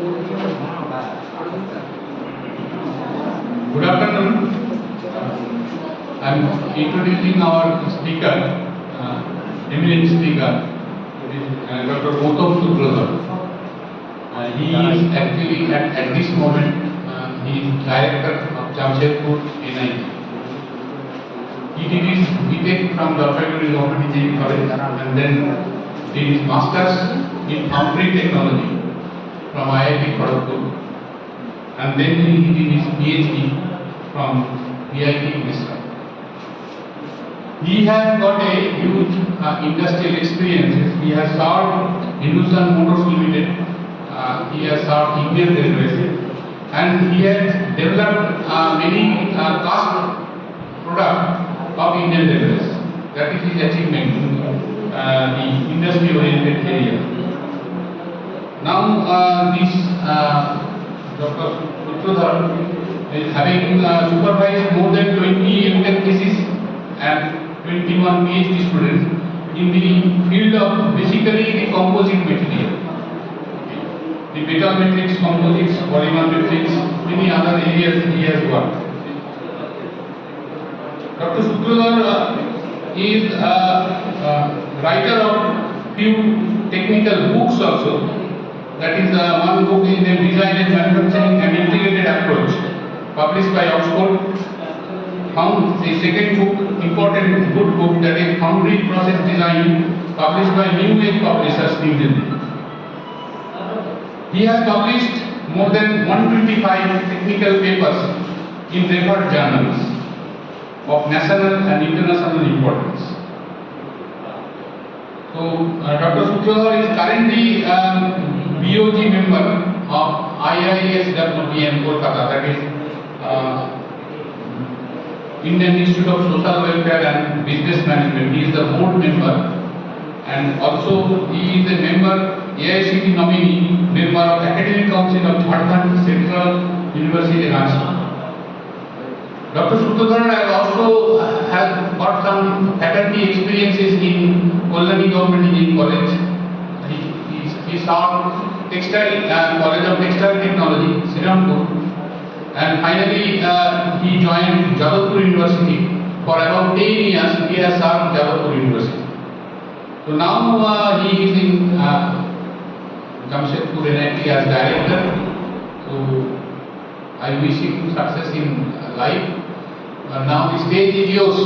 Good afternoon. I am introducing our speaker, eminent speaker, Dr. Gautam Sutradhar. He is actually at this moment he is director of Jamshedpur NIT. He did his BTech from Jalpaiguri Government Engineering College and then did his masters in foundry technology from IIT Kharagpur, and then he did his PhD from IIT Misra. He has got a huge industrial experience. He has served Hindustan Motors Limited, he has served Indian Railways, and he has developed many cast products of Indian Railways. That is his achievement in the industry-oriented area. Now, this Dr. Sutradhar is having supervised more than 20 MTech theses and 21 PhD students in the field of basically the composite material, the metal matrix, composites, polymer matrix, many other areas he has worked. Dr. Sutradhar is a writer of few technical books also. That is one book is named Design and Manufacturing and Integrated Approach, published by Oxford. Found the second book, important good book, that is Foundry Process Design, published by New Age Publishers, New Delhi. He has published more than 125 technical papers in referred journals of national and international importance. So, Dr. Sutradhar is currently BOG member of IISWPN Kolkata, that is Indian Institute of Social Welfare and Business Management. He is the board member, and also he is a member, AICT nominee, member of Academic Council of Jharkhand Central University, Ranchi. Dr. Sutradhar has got some faculty experiences in Kolkata Government Engineering College. He served College of Textile Technology, Srirampur, and finally he joined Jadavpur University. For about 10 years he has served Jadavpur University. So now he is in Jamshedpur NIT as director. So I wish him success in life. Now the stage is yours.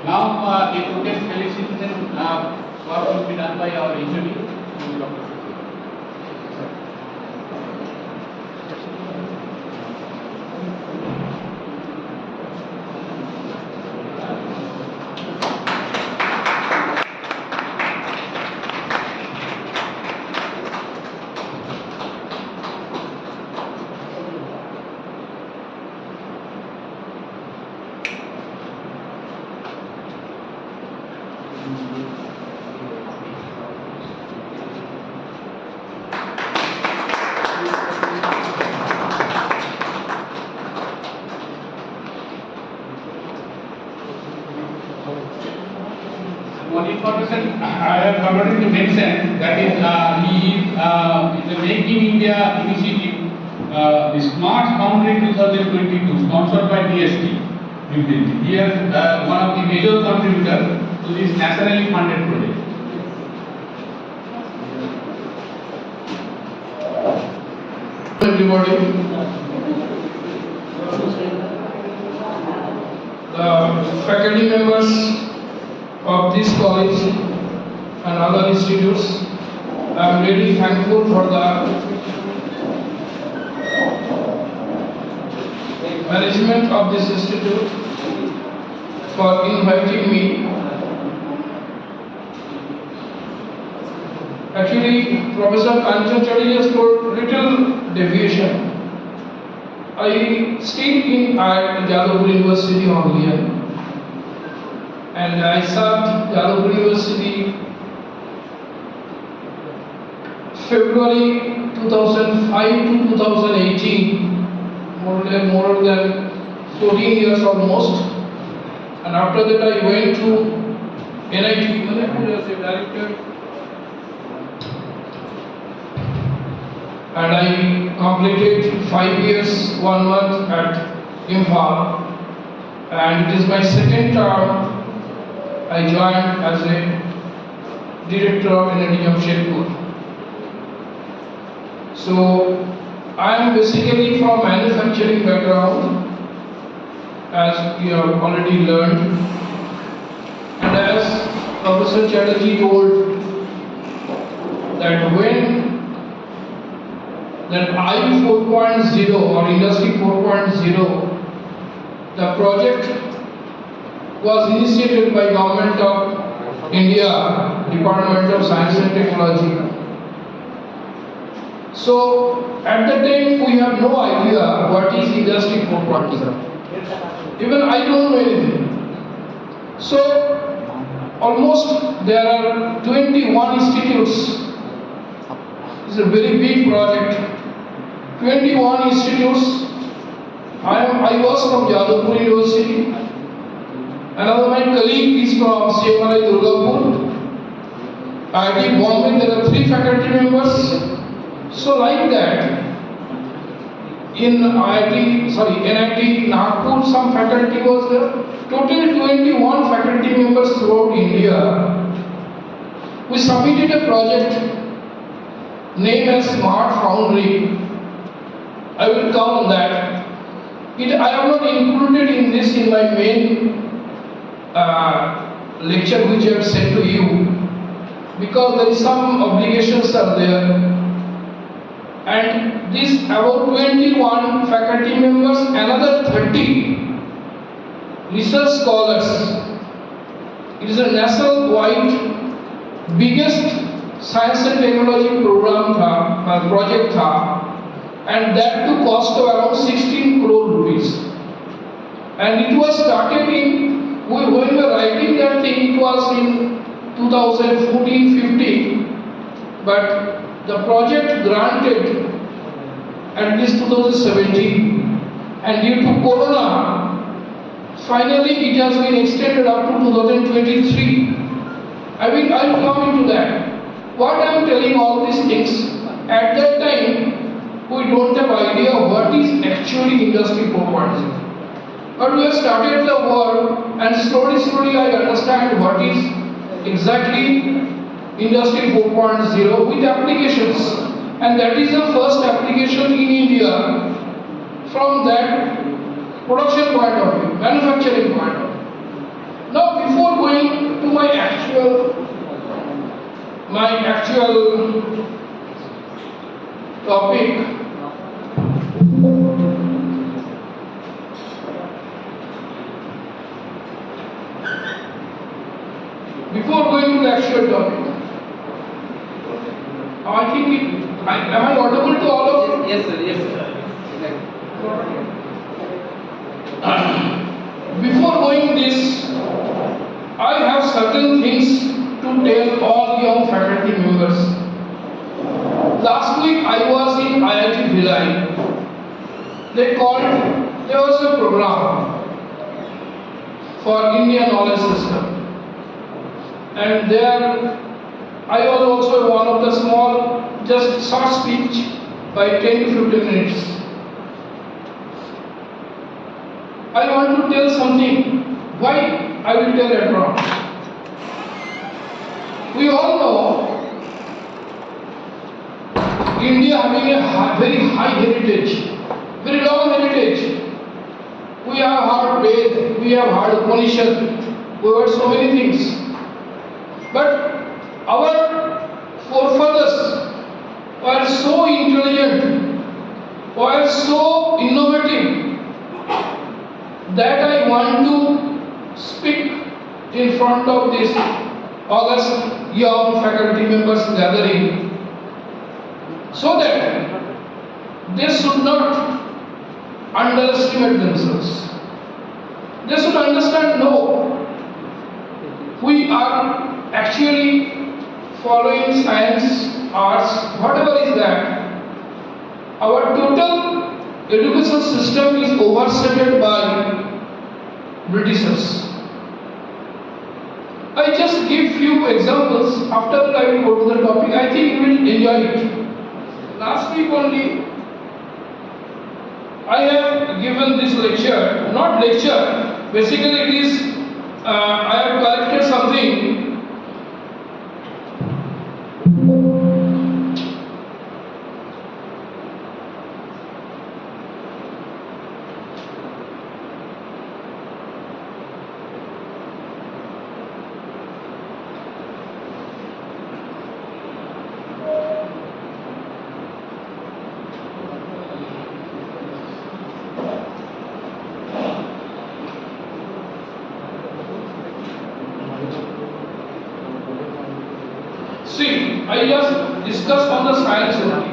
Now a total felicitation work will be done by our engineer, Dr. One information I have forgotten to mention, that is he is the Make in India initiative, the Smart Foundry 2022, sponsored by DST. He is one of the major contributors to this nationally funded project. Everybody, the faculty members of this college and other institutes, I am really thankful for the management of this institute for inviting me. Actually, Professor Kanchan Chari has told little deviation. I stayed in Jadavpur University only, and I served Jadavpur University February 2005 to 2018, more than 14 years almost. and after that I went to NIT as a director, and I completed 5 years, 1 month at Imphal, and it is my second term. I joined as a director of NIT Jamshedpur. So I am basically from manufacturing background, as you have already learned, and as Professor Chatterjee told that when that I 4.0 or Industry 4.0, the project was initiated by Government of India, Department of Science and Technology. So at that time we have no idea what is Industry 4.0. Even I don't know anything. So almost there are 21 institutes. It's a very big project. 21 institutes. I was from Jadavpur University. Another my colleague is from CMRI Durgapur. IIT Bombay, there are 3 faculty members. So like that, in NIT Nagpur, some faculty was there. Total 21 faculty members throughout India. We submitted a project named as Smart Foundry. I will come on that. I have not included in this in my main lecture which I have sent to you, because there is some obligations are there. And this about 21 faculty members, another 30 research scholars. It is a national-wide biggest science and technology program project and that to cost of around 16 crore rupees. And it was started when we were writing that thing, it was in 2014-15, but the project granted at least 2017, and due to Corona, finally it has been extended up to 2023. I will come into that. What I am telling all these things, at that time we don't have idea what is actually Industry 4.0. But we have started the work, and slowly I understand what is exactly Industry 4.0 with applications, and that is the first application in India from that production point of view, manufacturing point of view. Now before going to my actual topic, I think am I audible to all of you? Yes, sir. Yes, sir. Before going this, I have certain things to tell all young faculty members. Last week I was in IIT Bhilai. There was a program for Indian knowledge system, and there I was also one of the small, just short speech by 10 to 15 minutes. I want to tell something. Why I will tell later on. We all know India having a very high heritage, very long heritage. We have heard Ved, we have heard Upanishad, we have heard so many things. But our forefathers were so intelligent, were so innovative, that I want to speak in front of this august young faculty members gathering, so that they should not underestimate themselves. They should understand, no, we are actually following science, arts, whatever is that. Our total education system is overshadowed by Britishers. few examples. After that I will go to the topic. I think you will enjoy it. Last week only I have given this lecture, not lecture, basically it is, I have collected something. See, I just discussed on the science only.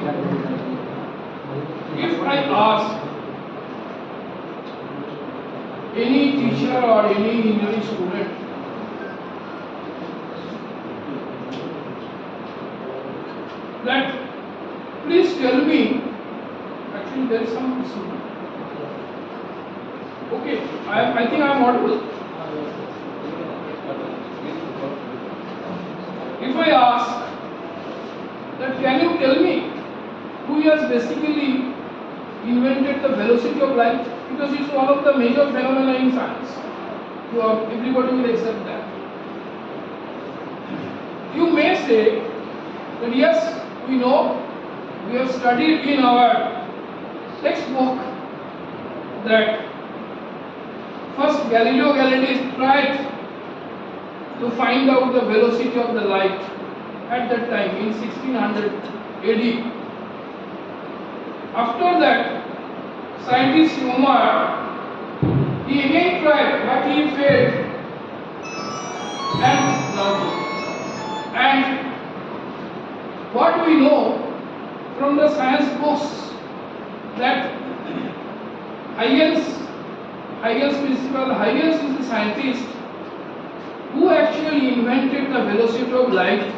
If I ask any teacher or any engineering student that please tell me, actually there is some issue. Okay, I think I am audible. If I ask that can you tell me who has basically invented the velocity of light, because it's one of the major phenomena in science. Everybody will accept that. You may say that yes, we know, we have studied in our textbook that first Galileo Galilei tried to find out the velocity of the light at that time in 1600 AD. After that, scientist Umar, he again tried, but he failed. And what we know from the science books that Huygens principle, Huygens is the scientist who actually invented the velocity of light.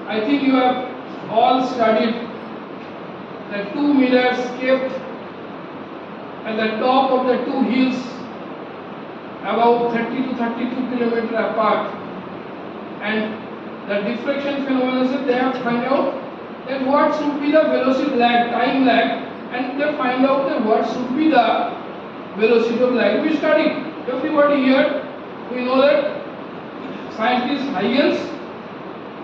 I think you have all studied the two mirrors kept at the top of the two hills about 30 to 32 kilometers apart, and the diffraction phenomena, they have find out that what should be the velocity lag, time lag, and they find out that what should be the velocity of light. We studied. Everybody here, we know that scientist Huygens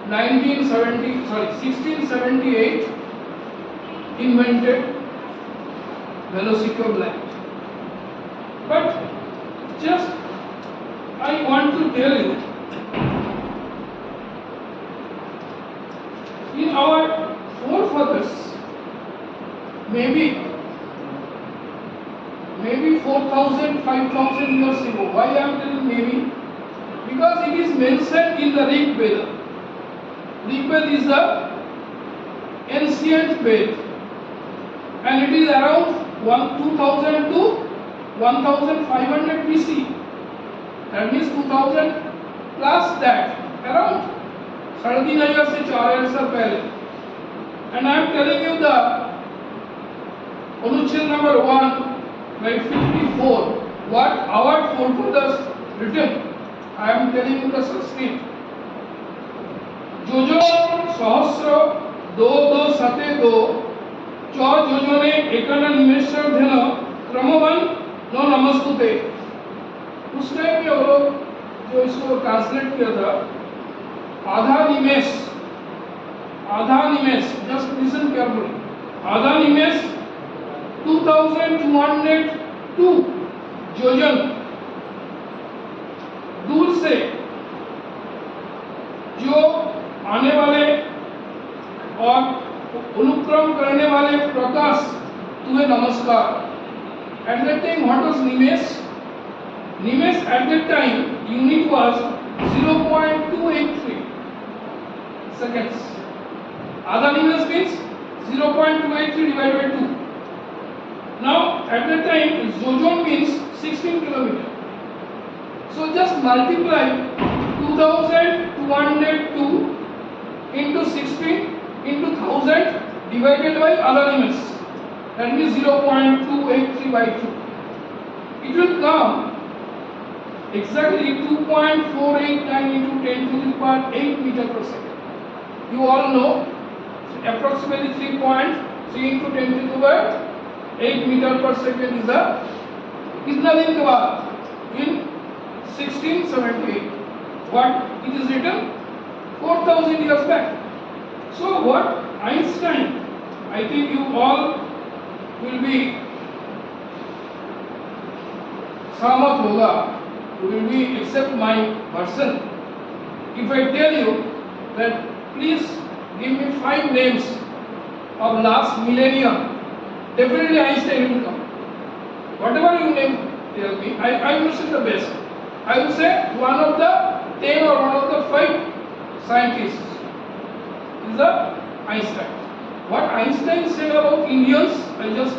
1678 invented velocity of light. But just I want to tell you, in our forefathers, maybe 4,000, 5,000 years ago. Why I am telling maybe? Because it is mentioned in the Rig Veda. Rig Veda is the ancient Veda, and it is around 2000 to 1500 BC. That means 2000 plus that, around 3,500 से 4,000 साल पहले. And I am telling you the अनुच्छेद number 1 by 54, what our forefathers written. I am telling you the Sanskrit. जोजो सहस्र दो दो सते दो चौ जोजोने एकन निमेषर धेन क्रमवन नो नमस्कुते. उस टाइम में वो लोग जो इसको ट्रांसलेट किया था, आधा निमेष, just listen carefully, आधा निमेष 2202 योजन दूर से जो आने वाले और अनुक्रम करने वाले प्रकाश, तुम्हें नमस्कार. At that time, what was Nimesh? Nimesh at that time unit was 0.283 seconds. आधा निमेष means 0.283 divided by 2. Now at that time zojon means 16 kilometer. So just multiply 2202 into 16 into 1000 divided by other nimesh. That means 0.283 by 2. It will come exactly 2.489 into 10 to the power 8 meter per second. You all know approximately 3.3 into 10 to the power 8 meter per second is the कितना दिन के बाद in 1678. What it is written 4,000 years back. So what Einstein, I think you all will be सहमत होगा, you will be accept my version if I tell you that please give me 5 names of last millennium. Definitely Einstein will come. Whatever you name, tell me. I will say the best. I will say one of the 10 or one of the 5 scientists is the Einstein. What Einstein said about Indians, I just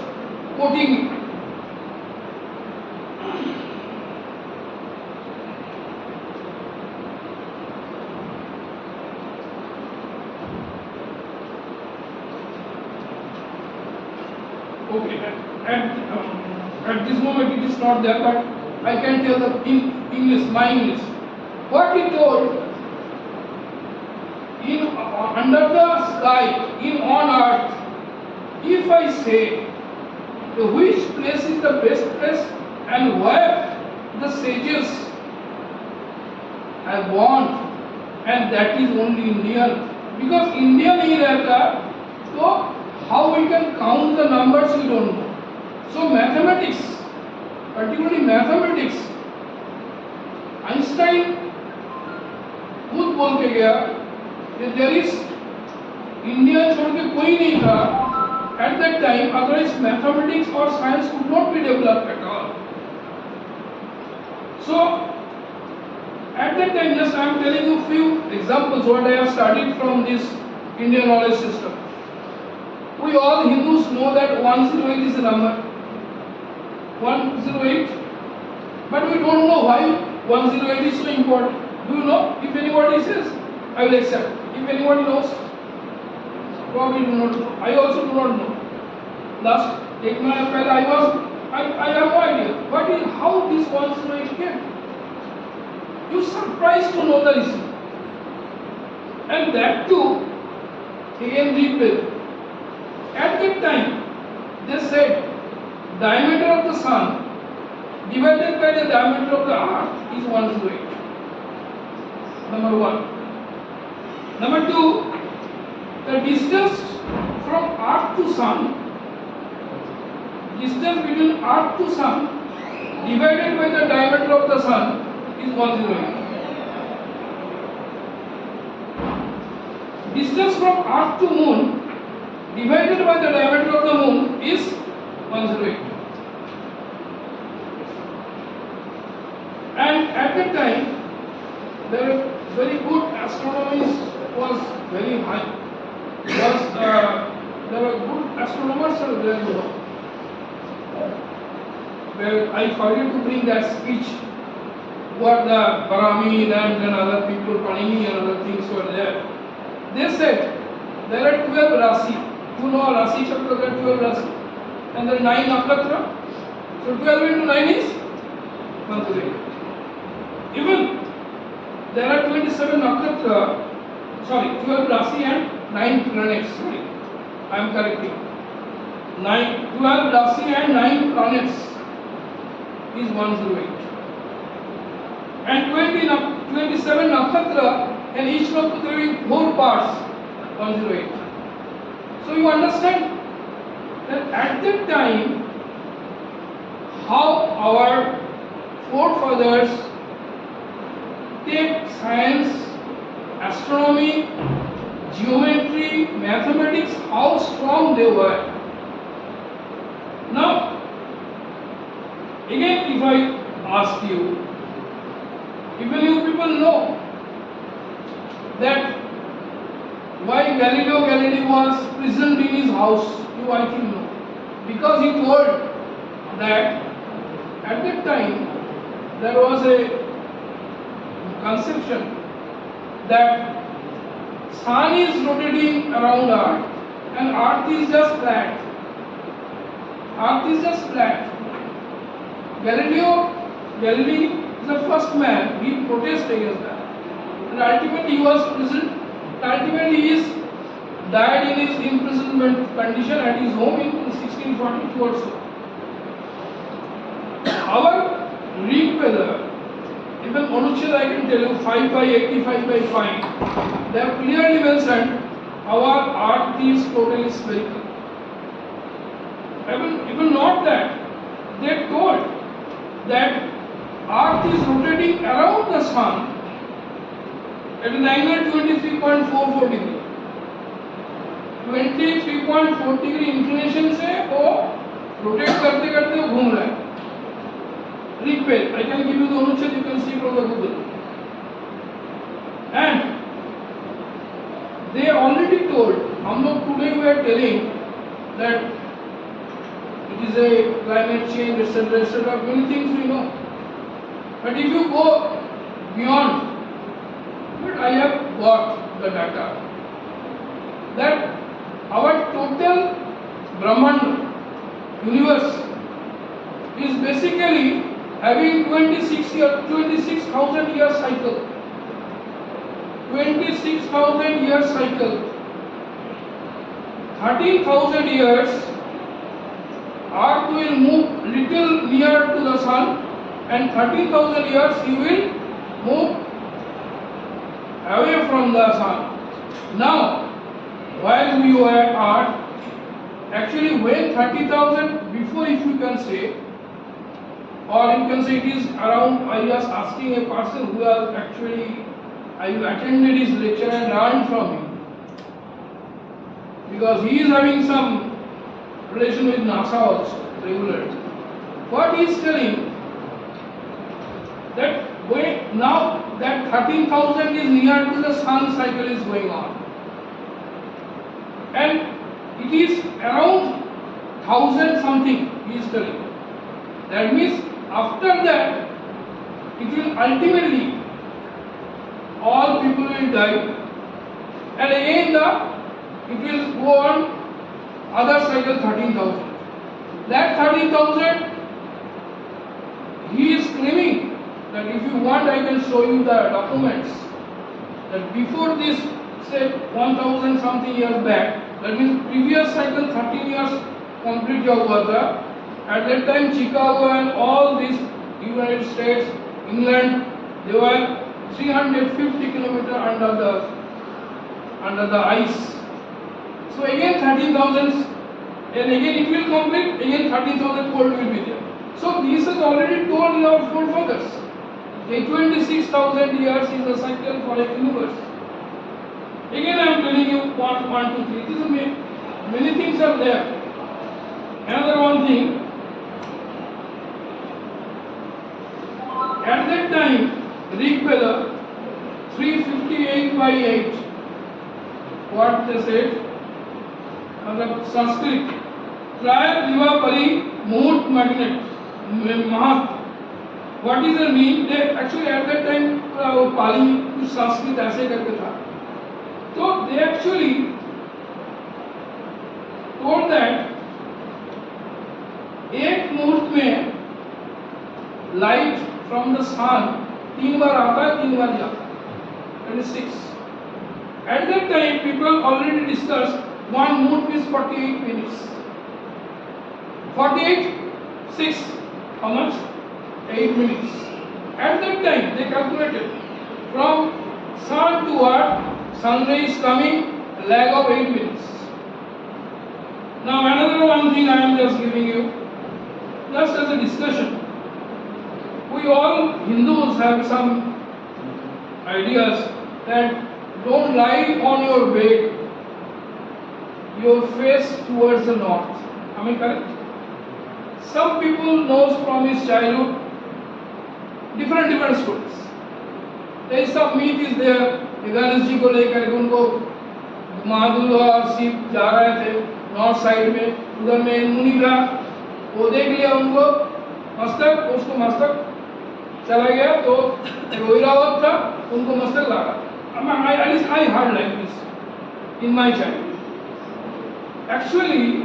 quoting it. Okay, at this moment it is not there, but I can tell the in English, my English. What he told, in under the sky, in on earth, if I say which place is the best place and where the sages have born, and that is only Indian, because Indian ही रहता, so how we can count the numbers we don't know. So mathematics, particularly mathematics, Einstein खुद बोल के गया कि there is India छोड़ के कोई नहीं था at that time, otherwise mathematics or science could not be developed at all. So at that time, just I am telling you few examples what I have studied from this Indian knowledge system. We all Hindus know that 108 is a number. 108. But we don't know why 108 is so important. Do you know? If anybody says, I will accept. If anybody knows, probably do not know. I also do not know. Last एक month पहले I have no idea. What is how this 108 came? You surprised to know the reason. And that too, again repeat. At that time, they said diameter of the sun divided by the diameter of the earth is 108. Number one. Number two, the distance from earth to sun, distance between earth to sun divided by the diameter of the sun is 108. Distance from earth to moon divided by the diameter of the moon is 108. And at that time, the very good astronomy was very high. There were good astronomers there, you know. Well, I forgot to bring that speech. What the Brahmin and other people, Panini and other things were there. They said there are 12 Rasi. You know Rasi Chakra, there are 12 Rasi. And there are 9 Nakshatra. So 12 into 9 is 108. Even there are 27 Nakshatra, sorry, 12 Rasi and 9 planets. Sorry, I am correcting. 12 Rasi and 9 planets is 108. And 27 Nakshatra and each Nakshatra having 4 parts, 108. So you understand that at that time, how our forefathers take science, astronomy, geometry, mathematics, how strong they were. Now, again, if I ask you, even you people know that why Galileo Galilei was prisoned in his house, you I think know. Because he told that at that time there was a conception that sun is rotating around earth and earth is just flat. Earth is just flat. Galilei the first man, he protested against that. And ultimately he was imprisoned. Ultimately he is died in his imprisonment condition at his home in 1642 or so. Our Greek weather, even Anuchad I can tell you 5 by 85 by 5, they have clearly mentioned our earth is totally spherical. Even not that, they told that earth is rotating around the sun at an angle 23.44 degree. 23.4 degree inclination से वो rotate करते करते वो घूम रहा है. Repeat, I can give you the Anuchad, you can see from the Google. And they already told, हम लोग today we are telling that it is a climate change, etc., many things we know. But if you go beyond, but I have got the data that our total Brahmand universe is basically having 26,000 year cycle. 26,000 year cycle. 13,000 years Earth will move little near to the sun, and 13,000 years he will move away from the sun. Now, while we were at Earth, actually when 30,000 before, if you can say, or you can say it is around, I was asking a person who has actually, I attended his lecture and learned from him, because he is having some relation with NASA also regularly. What he is telling, that when now that 13,000 is near to the sun cycle is going on, and it is around 1,000 something he is telling. That means after that it will ultimately all people will die, and again it will go on other cycle 13,000. That 13,000 he is claiming that if you want I can show you the documents that before this, say 1,000 something years back, that means previous cycle 13 years complete किया हुआ था. At that time Chicago and all these United States, England, they were 350 kilometers under the ice. So again 13,000, and again it will complete, again 13,000 cold will be there. So this is already told in our forefathers. 26,000 years is the cycle for a universe. Again I am telling you one, two, three. This is many things are there. Another one thing, at that time Rig Veda 358 by 8, what they said, Sanskrit, Traya Diva Pari Muhurt Magnet, Mahat. What is the mean? They actually at that time Pali कुछ संस्कृत ऐसे करके था. So they actually told that एक मुहूर्त में light from the sun 3 बार आता है 3 बार जाता है. 26. At that time people already discussed one muhurt is 48 minutes. 48, 6, how much? 8 minutes. At that time they calculated from sun to earth, sun ray is coming, lag of 8 minutes. Now another one thing I am just giving you, just as a discussion. We all Hindus have some ideas that don't lie on your bed, your face towards the north. Am I correct? Some people knows from his childhood different stories. There is some myth is there. Ganesh ji को लेकर उनको महादुल और शिव जा रहे थे north side में, उधर में मुनि था, वो देख लिया उनको मस्तक, उसको मस्तक चला गया तो रोहिरावत था, उनको मस्तक लगा. I heard like this in my childhood. Actually,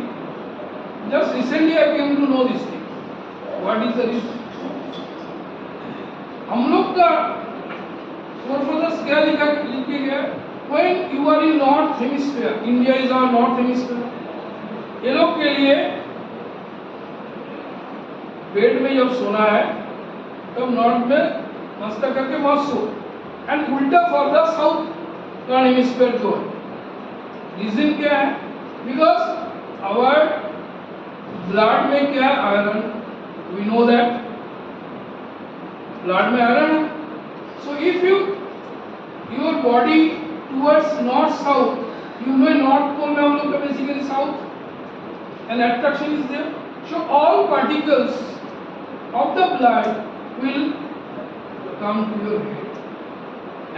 just recently I came to know this thing. What is the reason? हम of the forefathers क्या लिखे गया? When you are in North Hemisphere, India is our North Hemisphere. ये लोग के लिए bed में जब सोना है तब नॉर्थ में मस्तक करके मत सो, एंड उल्टा फॉर द साउथ हेमिस्फीयर जो है. रीजन क्या है? बिकॉज आवर ब्लड में क्या है? Iron. We know that blood में आयरन है. So if your body towards north south, you know north pole में हम लोग का basically south, and attraction is there. So all particles of the blood will come to your head,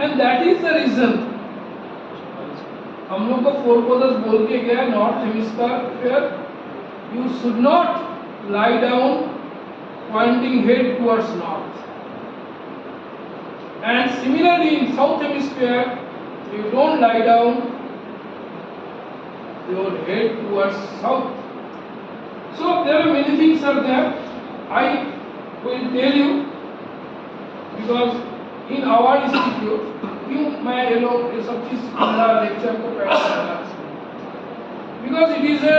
and that is the reason हम लोग को forefathers बोल के गया north hemisphere you should not lie down pointing head towards north, and similarly in south hemisphere you don't lie down your head towards south. So there are many things are there. I will tell you because in our institute क्यों मैं ये लोग ये सब चीज मेरा lecture को पढ़ा रहा because it is a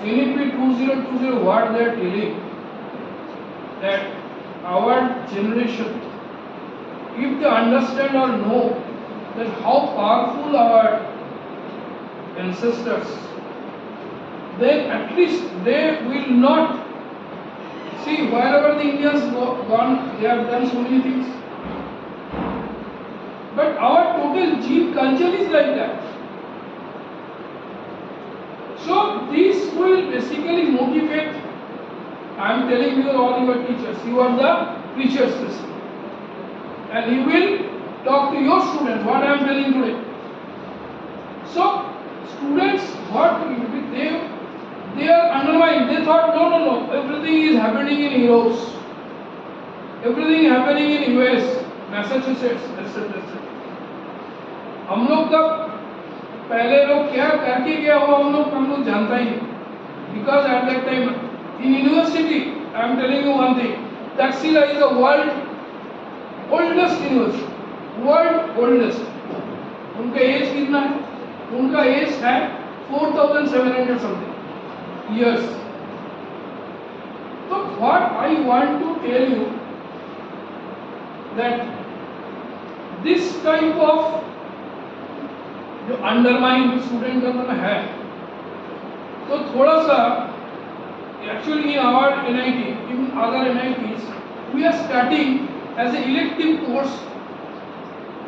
NEP 2020 what they are telling that our generation, if they understand or know that how powerful our ancestors, then at least they will not see wherever the Indians gone, they have done so many things. But our total gene culture is like that. So this will basically motivate. I am telling you all your teachers, you are the preachers system, and you will talk to your students what I am telling today. So students, what they are undermined. They thought no, everything is happening in Europe, everything happening in US, Massachusetts, etc. हम लोग का पहले लोग क्या करके गया हो हम लोग जानता ही नहीं. Because at that time in university, I am telling you one thing, Taxila is the world oldest university, world oldest. उनका एज कितना है? उनका एज है 4700 something years. So what I want to tell you that this type of जो undermined student का में है, तो थोड़ा सा actually in our NIT, in other NITs we are starting as a elective course.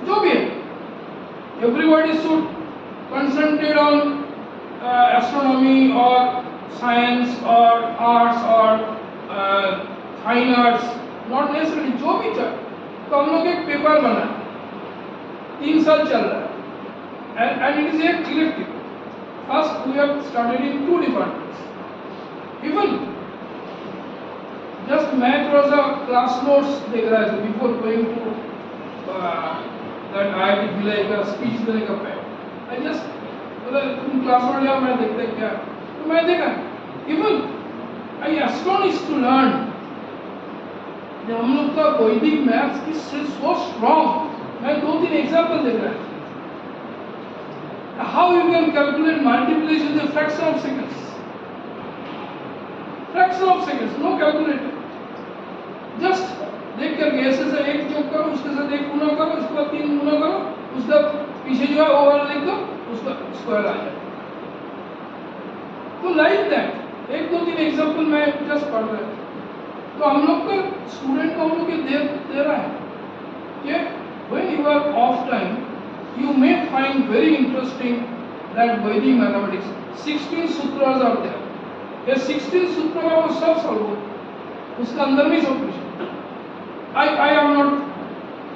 जो भी है, everybody should concentrate on astronomy or science or arts or fine arts, not necessarily जो भी चाहे. तो हम लोग एक पेपर बना 3 साल चल रहा है, and it is a elective. First we have started in 2 departments. Even just मैं थोड़ा सा क्लास नोट्स देख रहा था before going to that IIT Bhilai का स्पीच देने का पहले. I just तुम क्लास नोट लिया, मैं देखता क्या, तो मैं देखा even I astonished to learn जब हम लोग का वैदिक मैथ्स की so strong. मैं 2-3 एग्जाम्पल देख रहा था. How you can calculate multiplication in a fraction of seconds? Fraction of seconds, no calculator. Just देख करके ऐसे से एक जोक करो, उसके साथ एक गुना करो, उसके बाद 3 गुना करो, उसका पीछे जो है वो वाला लिख दो, उसका स्क्वायर आ जाए. तो लाइक दैट 1-2-3 एग्जाम्पल मैं जस्ट पढ़ रहा था. तो हम लोग का स्टूडेंट को हम लोग ये दे रहा है कि when you are off time, you may find very interesting that Vedic mathematics 16 sutras are there. ये 16 सूत्र में वो सब सॉल्व हो, उसका अंदर में सब कुछ. I am not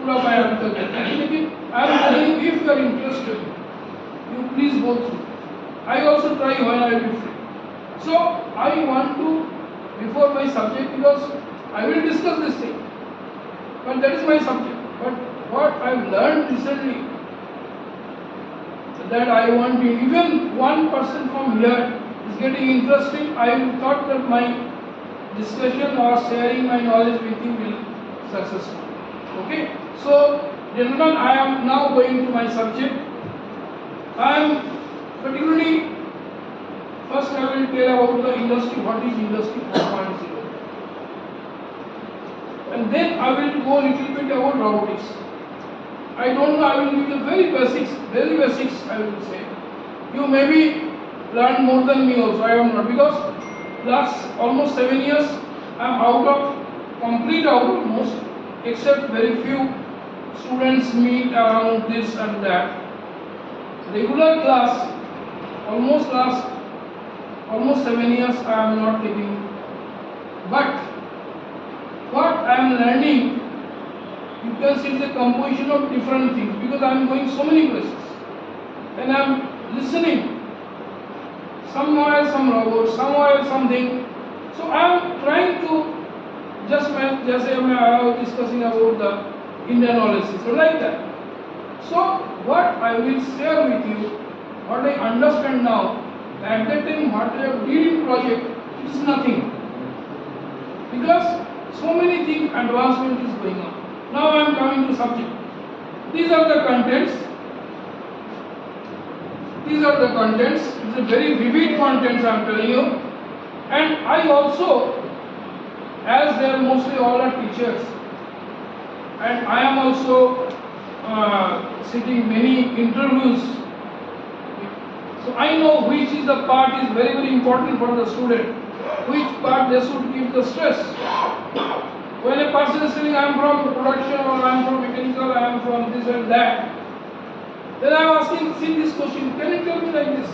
पूरा पाया अभी तक, लेकिन I am telling you, if you are interested, you please go through. I also try when I will be free. So I want to, before my subject, because I will discuss this thing, but that is my subject. But what I have learned recently, that I want to, even one person from here is getting interesting. I thought that my discussion or sharing my knowledge with you will successful. Okay, so gentlemen, I am now going to my subject. I am particularly, first I will tell about the industry, what is industry 4.0, and then I will go a little bit about robotics. I don't know, I will give the very basics I will say. You maybe learn more than me also, I am not, because last almost 7 years I am complete out almost, except very few students meet around this and that. Regular class, almost 7 years I am not taking. But what I am learning, you can see the composition of different things, because I am going so many places and I am listening. Somewhere some robot, somewhere something. So I am trying to just I was discussing about the Indian knowledge system, like that. So what I will share with you, what I understand now, at that time what I have did in project, it is nothing. Because so many things advancement is going on. Now I am coming to subject. These are the contents. It's a very vivid contents I am telling you. And I also, as they are mostly all are teachers, and I am also sitting many interviews, so I know which is the part is very important for the student, which part they should give the stress. When a person is saying I am from production or I am from mechanical, I am from this and that, then I am asking, see this question, can you tell me like this?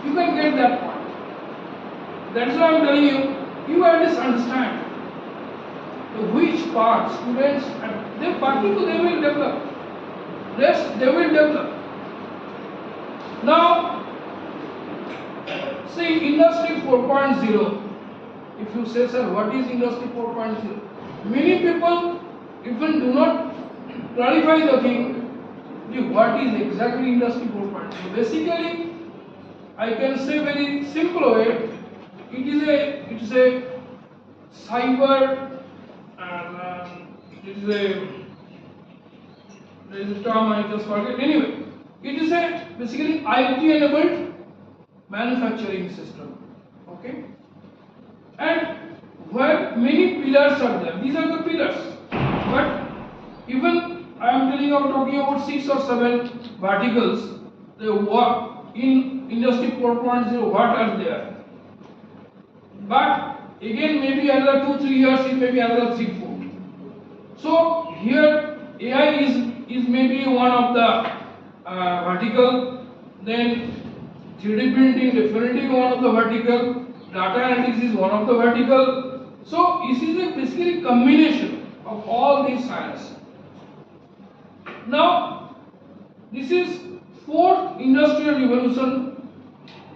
You can get that point. That is why I am telling you, you at least understand which part students, and they particularly they will develop. Rest they will develop. Now, see industry 4.0. If you say, sir, what is industry 4.0? Many people even do not clarify the thing. What is exactly industry 4.0? Basically, I can say very simple way. It is a cyber. There is a term I just forget. Anyway, it is a basically IT-enabled manufacturing system. Okay, and where many pillars are there. These are the pillars. But even I am talking about 6 or 7 verticals. They work in industry 4.0. What are there? But again, maybe another 2-3 years, it may be another 3-4. So here AI is maybe one of the vertical, then 3D printing definitely one of the vertical, data analytics is one of the vertical. So this is a basically combination of all these science. Now this is 4th industrial revolution.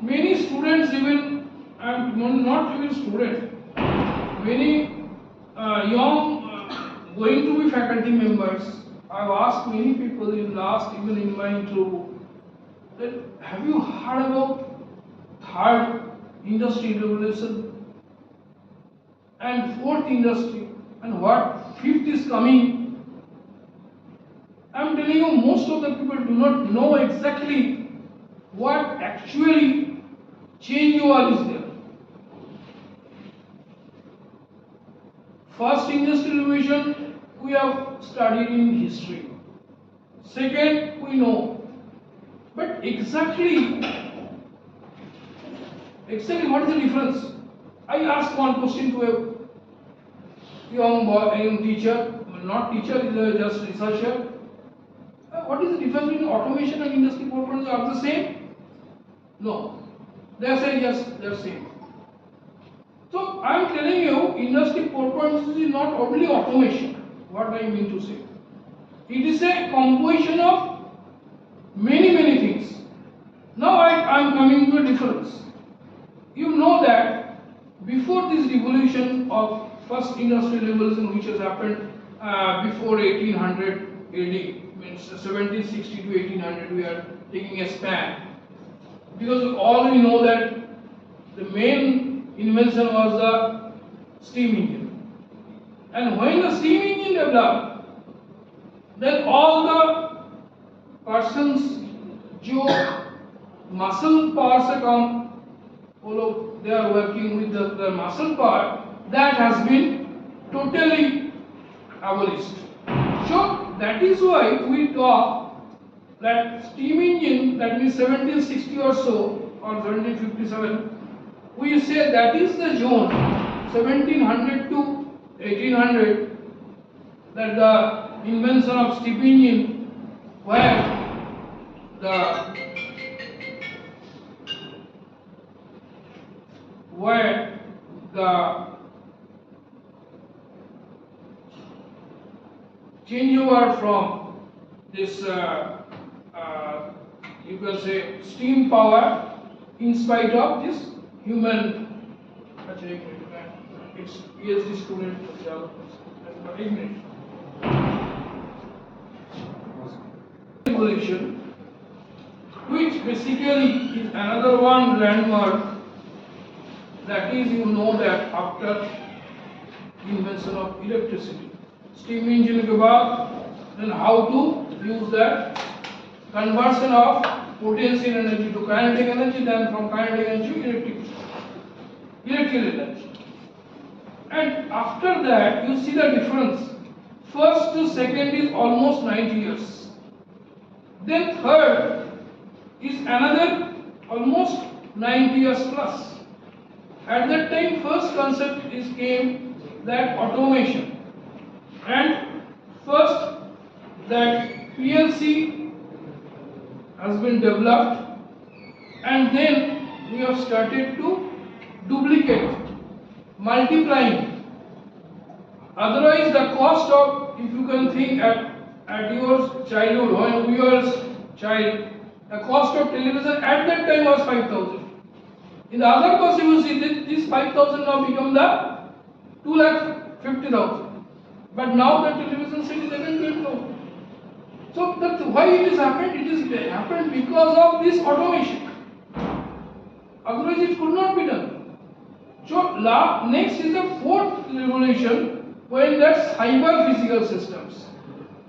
Many students even, and not even students, many young going to be faculty members, I have asked many people in even in my interview, that have you heard about 3rd industry revolution and 4th industry, and what 5th is coming? I am telling you, most of the people do not know exactly what actually changeover is there. First industrial revolution we have studied in history. Second we know. But exactly what is the difference? I asked one question to a young boy, a young teacher, not teacher, is just researcher. What is the difference between automation and industry 4.0? Are the same? No. They say yes, they are same. So I am telling you, industry 4.0 is not only automation. What I mean to say, it is a composition of many things. Now I am coming to a difference. You know that before this revolution of first industrial revolution, which has happened before 1800 AD, means 1760 to 1800, we are taking a span, because all we know that the main invention was the steam engine, And when the steam engine developed, then all the persons जो muscle power से काम वो लोग they are working with the muscle power that has been totally abolished. So that is why we talk that steam engine, that means 1760 or so or 1757, we say that is the zone 1700 to 1800, that the invention of steam engine where the changeover from this you can say steam power in spite of this human it's PhD student revolution, which basically is another one landmark, that is, you know that after invention of electricity, steam engine के बाद, then how to use that conversion of potential energy to kinetic energy, then from kinetic energy to electrical energy. And after that, you see the difference. First to second is almost 90 years. Then third is another almost 90 years plus. At that time, first concept is came that automation, and first that PLC has been developed, and then we have started to duplicate, multiplying. Otherwise, the cost of, if you can think at your childhood, when we were child, the cost of television at that time was 5,000. In the other cost, you will see that this 5,000 now become the 2,50,000. But now the television set is again 12,000. So that why it is happened? It is happened because of this automation. Otherwise, it could not be done. So next is the fourth revolution, when that's cyber physical systems.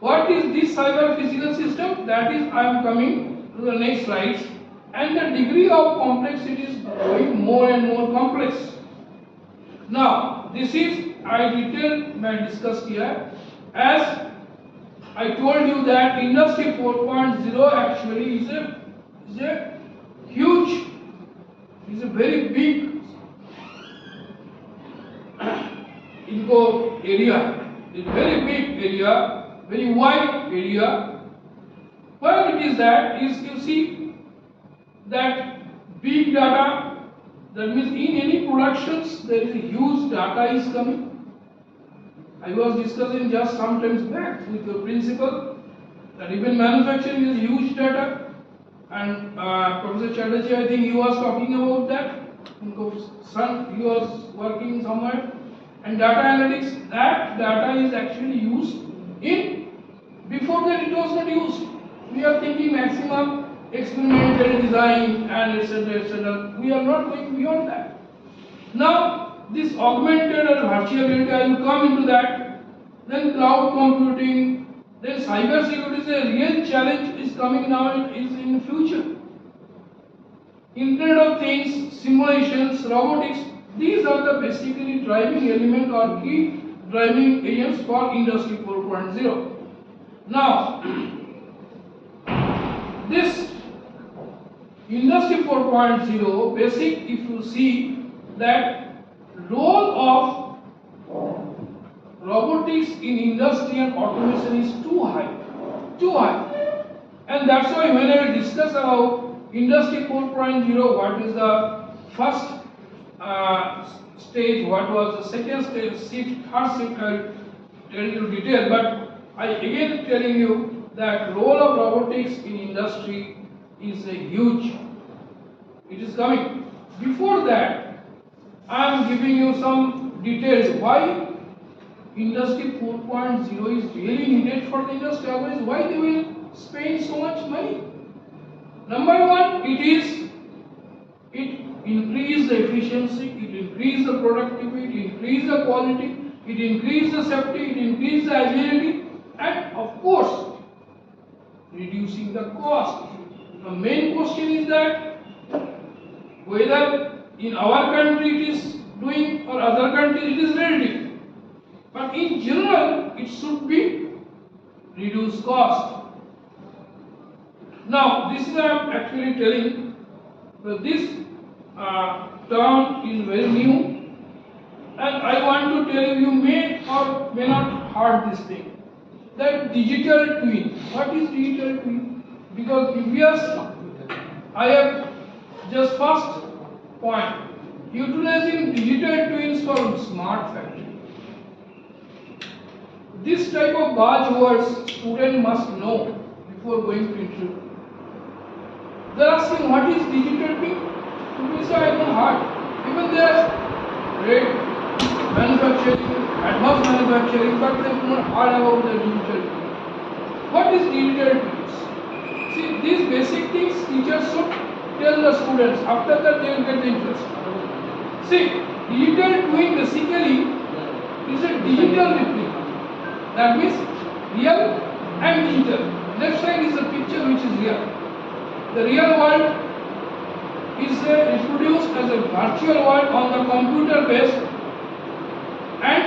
What is this cyber physical system? That is, I am coming to the next slides, and the degree of complexity is growing more and more complex. Now, this is I detailed discussed here. As I told you that Industry 4.0 actually is a huge, is a very big inco area. It's very big area, very wide area. Why it is that is, you see that big data, that means in any productions there is a huge data is coming. I was discussing just some times back with your principal that even manufacturing is huge data, and Professor Chatterjee, I think he was talking about that. He was working somewhere, and data analytics, that data is actually used in, before that it was not used. We are thinking maximum experimental design and etc. etc. We are not going beyond that. Now, this augmented and virtual reality, I will come into that. Then cloud computing, then cyber security is a real challenge is coming now, is in the future. Internet of Things, simulations, robotics, these are the basically driving element or key driving agents for Industry 4.0. Now, this Industry 4.0 basic, if you see that role of robotics in industry and automation is too high, and that's why when I discuss about Industry 4.0, what is the first stage, what was the second stage, shift, third shift, I'll tell you detail, but I again telling you that role of robotics in industry is a huge, it is coming. Before that, I am giving you some details why Industry 4.0 is really needed for the industry, otherwise why they will spend so much money. Number one, it increase the efficiency, it increase the productivity, it increase the quality, it increases the safety, it increases the agility, and of course, reducing the cost. The main question is that whether in our country it is doing or other countries it is relative. But in general, it should be reduced cost. Now, this is I am actually telling that this term is very new, and I want to tell you, you may or may not heard this thing. That digital twin. What is digital twin? Because previous I have just first point, utilizing digital twins for smart factory. This type of buzzwords student must know before going to interview. They are asking what is digital twin? People say I don't heard. Even they are great manufacturing, advanced manufacturing, but they do not heard about the digital twin. What is digital twins? See, these basic things teachers should tell the students. After that they will get the interest. See, digital twin basically is a digital replica. That means real and digital. Left side is the picture which is real. The real world is reproduced as a virtual world on the computer based and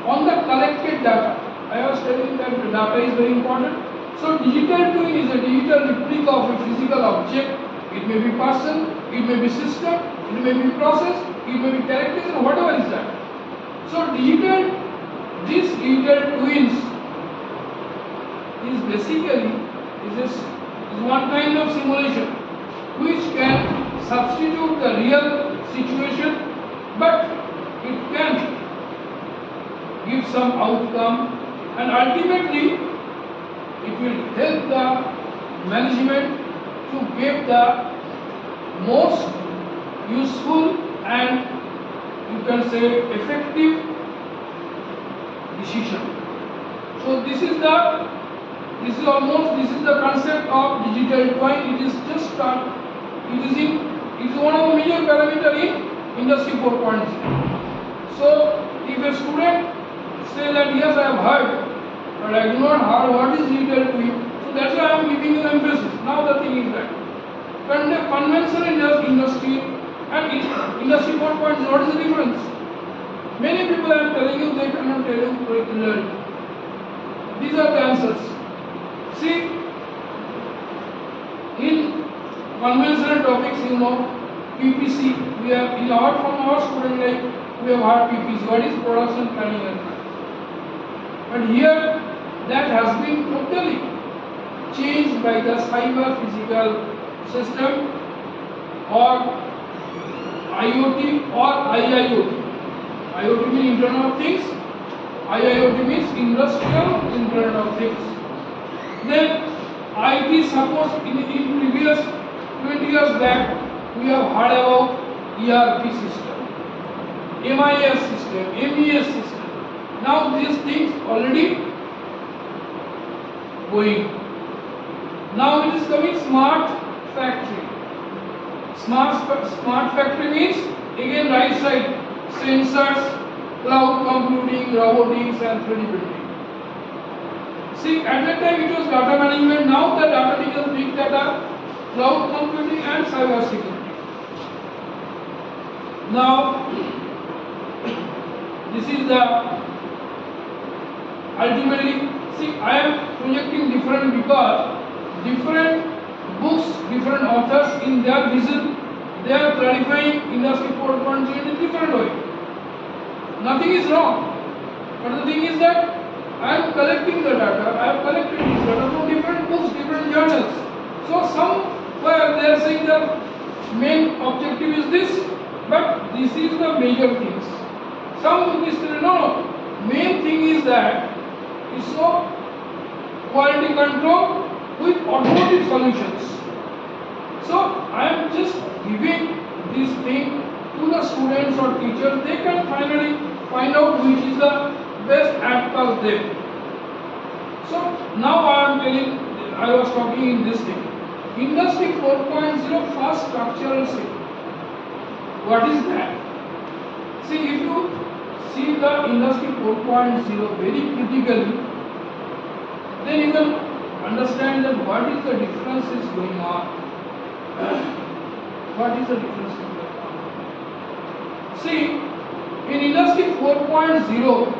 on the collected data. I was telling that the data is very important. So digital twin is a digital replica of a physical object. It may be person, it may be system, it may be process, it may be characters, or whatever is that. So these digital twins is basically is one kind of simulation which can substitute the real situation, but it can give some outcome, and ultimately it will help the management to give the most useful and you can say effective decision. So this is the concept of digital twin. It is just it is one of the major parameter in industry 4.0. So if a student say that yes I have heard, but I do not heard what is digital twin, so that's why I am giving you emphasis. Now the thing is that conventional industry and industry 4.0, what is the difference? Many people are telling you, they cannot tell you clearly. These are the answers. See, in conventional topics, you know, PPC, we have from our student life, we have heard PPC, what is production planning and management. But here, that has been totally changed by the cyber physical system or IoT or IIoT. IoT means Internet of Things, IIoT means Industrial Internet of Things. Then IT suppose in previous 20 years back we have heard about ERP system, MIS system, MES system. Now these things already going. Now it is coming smart factory. Smart factory means again right side sensors, cloud computing, robotics and 3D printing. See, at that time it was data management, now the data becomes big data, cloud computing and cyber security. Now, this is the ultimately, see, I am projecting different because different books, different authors in their vision, they are clarifying industry 4.0 in a different way. Nothing is wrong, but the thing is that I am collecting the data, I have collected this data from different books, different journals. So somewhere they are saying the main objective is this, but this is the major things. Some book is saying no, main thing is that it's so quality control with automotive solutions. So I am just giving this thing to the students or teachers. They can finally find out which is the best apt for them. So now I am telling, I was talking in this thing. Industry 4.0 fast structural shift. What is that? See, if you see the industry 4.0 very critically, then you can understand that what is the difference is going on. What is the difference is going on? See, in industry 4.0,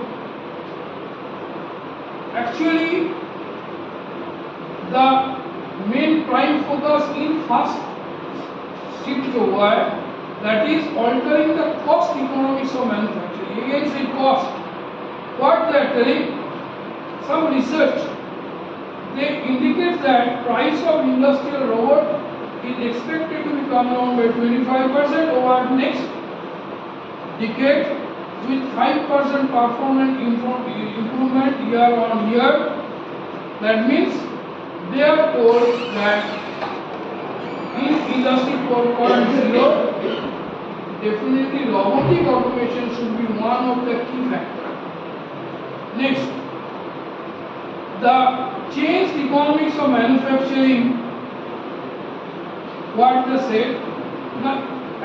actually the main prime focus in first shift over, that is altering the cost economics of manufacturing. Again say cost. What they are telling, some research, they indicate that price of industrial robot is expected to come down by 25% over next decade, with 5% performance improvement year on year. That means they are told that in industry 4.0, definitely robotic automation should be one of the key factors. Next, the changed economics of manufacturing, what they say, the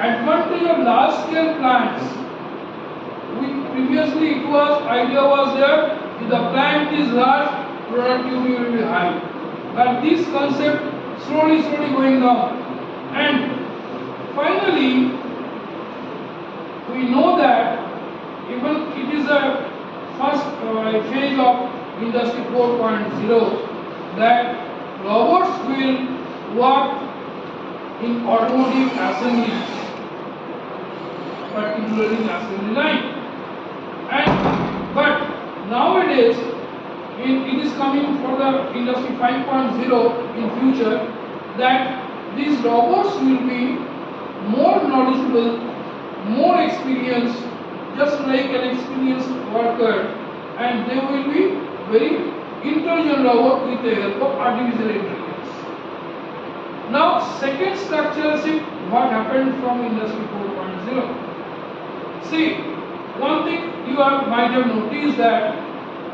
advantage of large scale plants. Previously it was, idea was there, if the plant is large, productivity will be high. But this concept slowly going down. And finally, we know that even it is a first phase of industry 4.0, that robots will work in automotive assembly, particularly in assembly line. But nowadays, it is coming for the industry 5.0 in future, that these robots will be more knowledgeable, more experienced, just like an experienced worker, and they will be very intelligent robot with the help of artificial intelligence. Now, second structural shift, what happened from industry 4.0? See, one thing you might have noticed that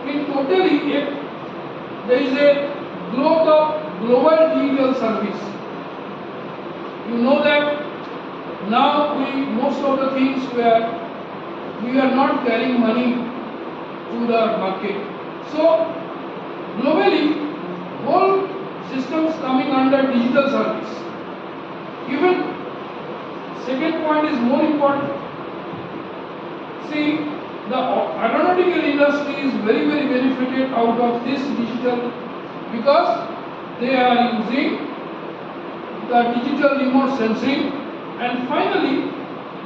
in totally there is a growth of global digital service. You know that now most of the things where we are not carrying money to the market. So globally, whole systems coming under digital service. Even second point is more important. See, the aeronautical industry is very benefited out of this digital, because they are using the digital remote sensing, and finally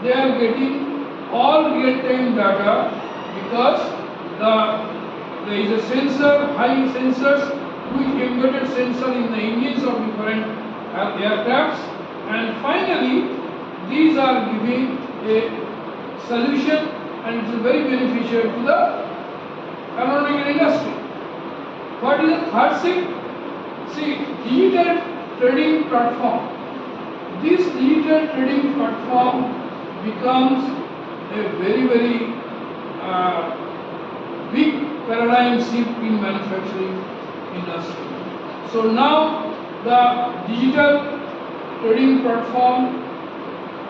they are getting all real-time data, because there is a sensor, high sensors, with embedded sensor in the engines of different aircrafts, and finally these are giving a solution, and it is very beneficial to the aeronautical industry. What is the third shift? See, digital trading platform. This digital trading platform becomes a very big paradigm shift in manufacturing industry. So now the digital trading platform.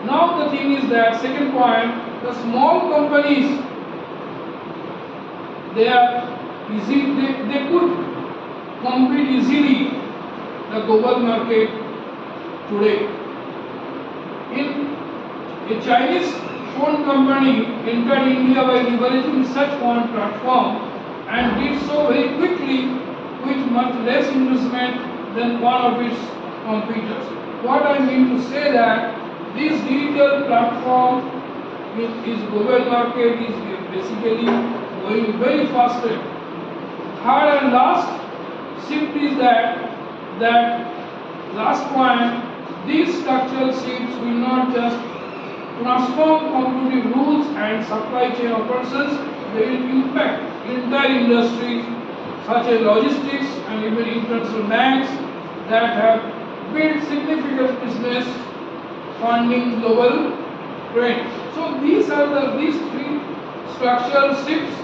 Now the thing is that second point, the small companies, they are easy, they could compete easily the global market today. In a Chinese phone company entered India by leveraging such one platform and did so very quickly with much less investment than one of its competitors. What I mean to say that this digital platform is global market is basically going very fast. Third and last shift is that last point, these structural shifts will not just transform competitive rules and supply chain operations, they will impact entire industries such as logistics and even international banks that have built significant business funding global trade. So these are these three structural shifts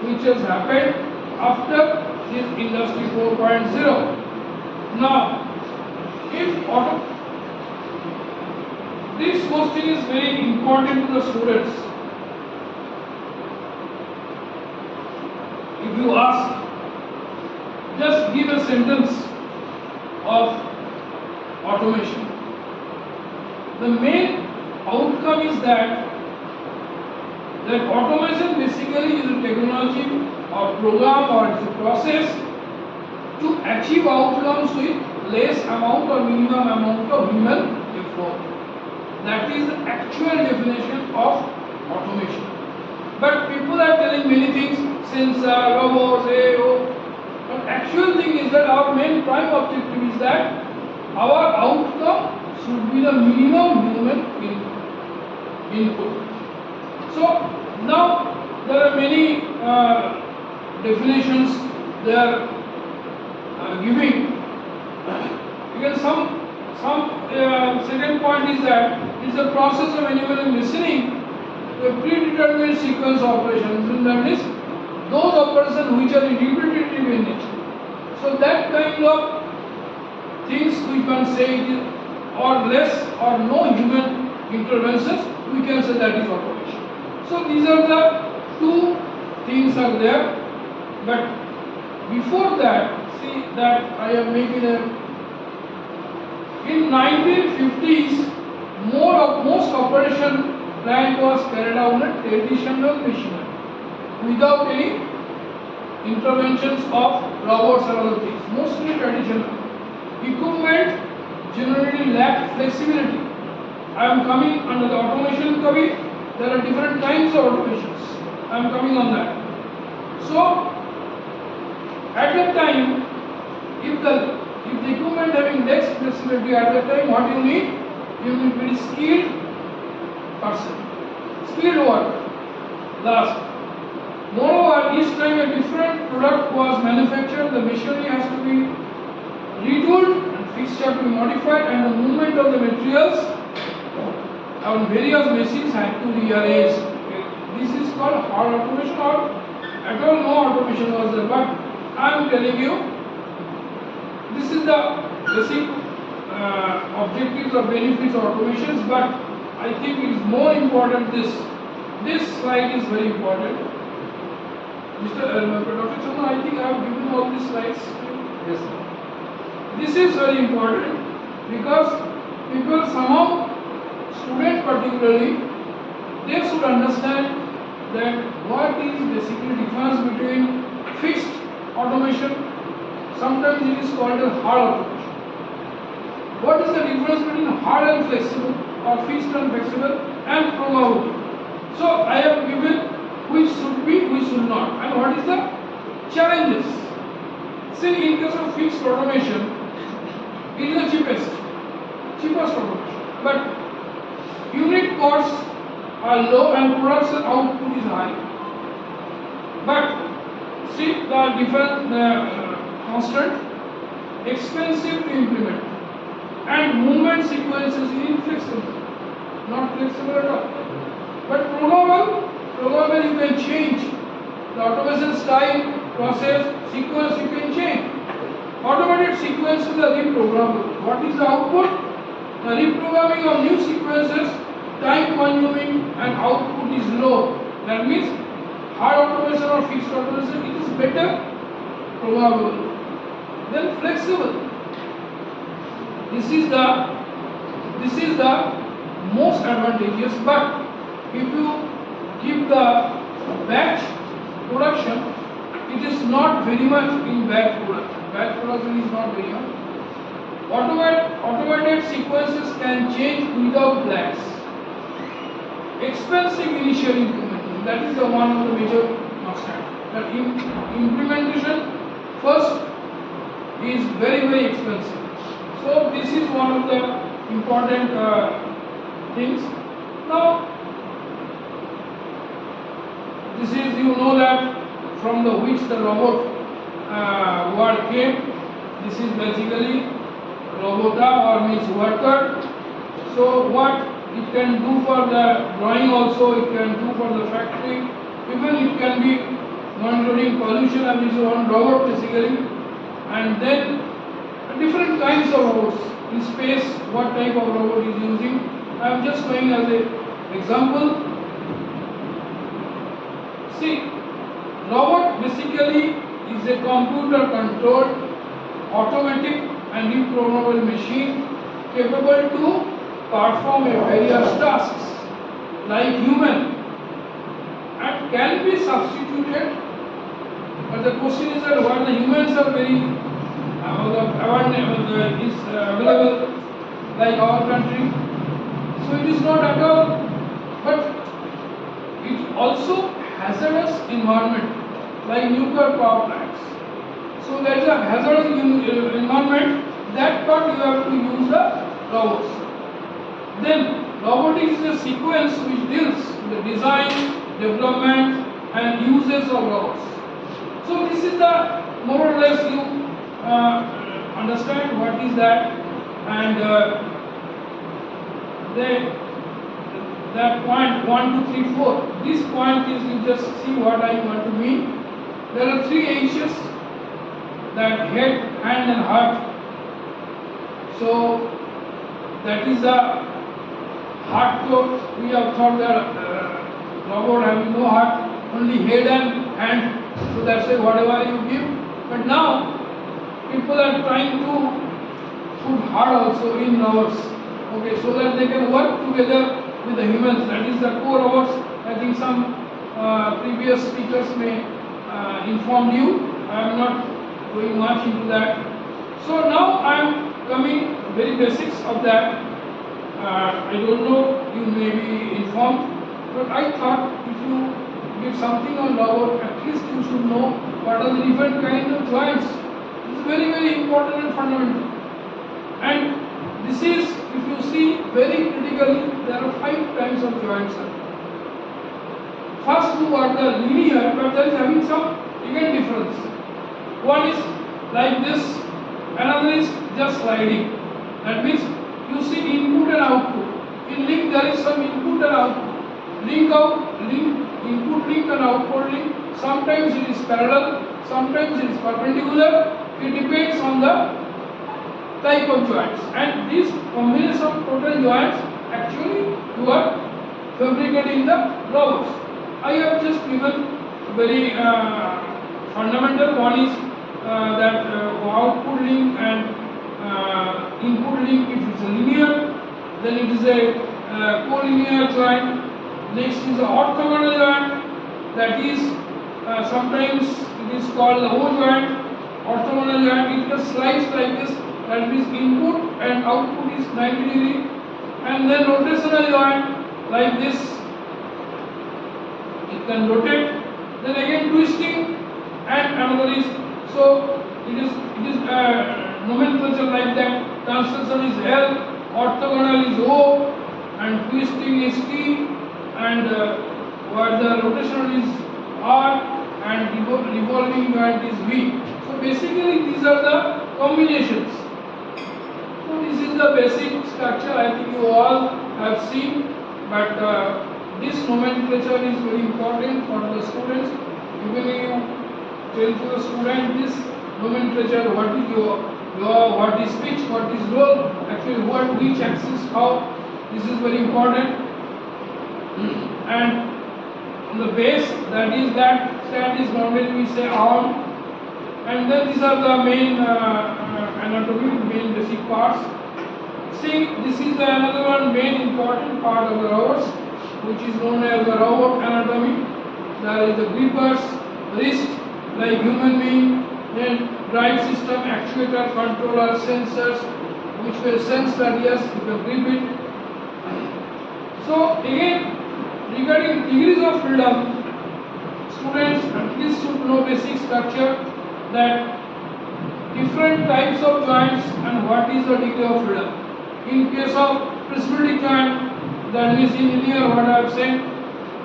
which has happened after this industry 4.0. Now, this question is very important to the students. if you ask, just give a sentence of automation. The main outcome is that automation basically is a technology or program or it's a process to achieve outcomes with less amount or minimum amount of human effort. That is the actual definition of automation. But people are telling many things, sensor, robots, but actual thing is that our main prime objective is that our outcome should be the minimum human input. So now there are many definitions they are giving. Again, some second point is that it's a process of enabling listening to a predetermined sequence of operations, and that is those operations which are repetitive in nature. So that kind of things we can say it is, or less or no human interventions, we can say that is automation. So these are the two things are there. But before that, see that I am making in 1950s most operation plant was carried out in a traditional machinery without any interventions of robots and other things, mostly traditional. Equipment generally lacked flexibility. I am coming under the automation copy. There are different kinds of automations. I am coming on that. So at that time, if the equipment having less flexibility at that time, what you need? You need very skilled person, skilled worker. Last. Moreover, each time a different product was manufactured, the machinery has to be retooled and fixture to be modified, and the movement of the materials on various machines had to rearrange. This is called hard automation, or at all no automation was there. But I am telling you, this is the basic objectives or benefits of automations. But I think it is more important. This slide is very important. Dr. Chandra, I think I have given all these slides. Yes, sir. This is very important because people somehow, students particularly, they should understand that what is basically difference between fixed automation, sometimes it is called as hard automation. What is the difference between hard and flexible, or fixed and flexible, and programmable? So I have given which should be, which should not, and what is the challenges. See, in case of fixed automation, it is the cheapest automation, but unit costs are low and production output is high. But see the different constant, expensive to implement, and movement sequences inflexible, not flexible at all. But programmable you can change the automation style, process, sequence you can change. Automated sequences are reprogrammable. What is the output? The reprogramming of new sequences, time consuming and output is low. That means hard automation or fixed automation, it is better programmable. Then flexible. This is the most advantageous. But if you give the batch production, it is not very much in batch production. Batch production is not very much. Automated sequences can change without flags. Expensive initial implementation, that is the one of the major constant. That implementation first is very, very expensive. So this is one of the important things. Now, this is, you know that from the which the robot word came. This is basically robota, or means worker. So what it can do for the drawing also, it can do for the factory. Even it can be monitoring pollution, and this is one robot basically. And then different kinds of robots in space. What type of robot is using? I am just showing as an example. See, robot basically basically is a computer controlled, automatic and reprogrammable machine capable to perform a various tasks like human and can be substituted. But the question is that while the humans are very is available like our country, so it is not at all, but it also hazardous environment like nuclear power plants. So there is a hazardous environment, that part you have to use the robots. Then robotics is a sequence which deals with the design, development and uses of robots. So this is the more or less you understand what is that, and that point 1, 2, 3, 4. This point is, you just see what I want to mean. There are 3 H's, that head, hand and heart. So that is the heart code. We have thought that robot having no heart, only head and hand. So that's why whatever you give. But now people are trying to put heart also in robots. Okay, so that they can work together with the humans. That is the core robots. I think some previous speakers may inform you. I am not going much into that. So now I am coming very basics of that. I don't know, you may be informed, but I thought if you give something on robot, at least you should know what are the different kinds of joints. This is very, very important and fundamental. And this is, if you see very critically, there are 5 types of joints. First 2 are the linear, but there is having some again difference. One is like this, another is just sliding. That means you see input and output. In link there is some input and output. Link out, link, input link and output link. Sometimes it is parallel, sometimes it is perpendicular. It depends on the type of joints. And this combination of total joints actually you are fabricating the robots. I have just given very fundamental. One is that output link and input link if it is a linear, then it is a collinear joint. Next is the orthogonal joint, that is sometimes it is called the O joint. Orthogonal joint, it just slides like this, that means input and output is 90 degree. And then rotational joint like this, it can rotate. Then again twisting, and another is, so it is nomenclature like that. Translation is L, orthogonal is O, and twisting is T, and where the rotational is R, and revolving joint is V. So basically these are the combinations. So this is the basic structure. I think you all have seen, but this nomenclature is very important for the students. Even you tell to the student this nomenclature, what is your what is pitch, what is roll, actually what which axis, how, this is very important. And on the base, that is that stand is normally we say arm, and then these are the main anatomy, main basic parts. See, this is the another one main important part of the robots, which is known as the robot anatomy. There is the grippers, wrist like human being, then drive system, actuator, controller, sensors, which will sense that yes, you can grip it. So again, regarding degrees of freedom, students at least should know basic structure, that different types of joints and what is the degree of freedom. In case of prismatic joint, that means in linear what I have said.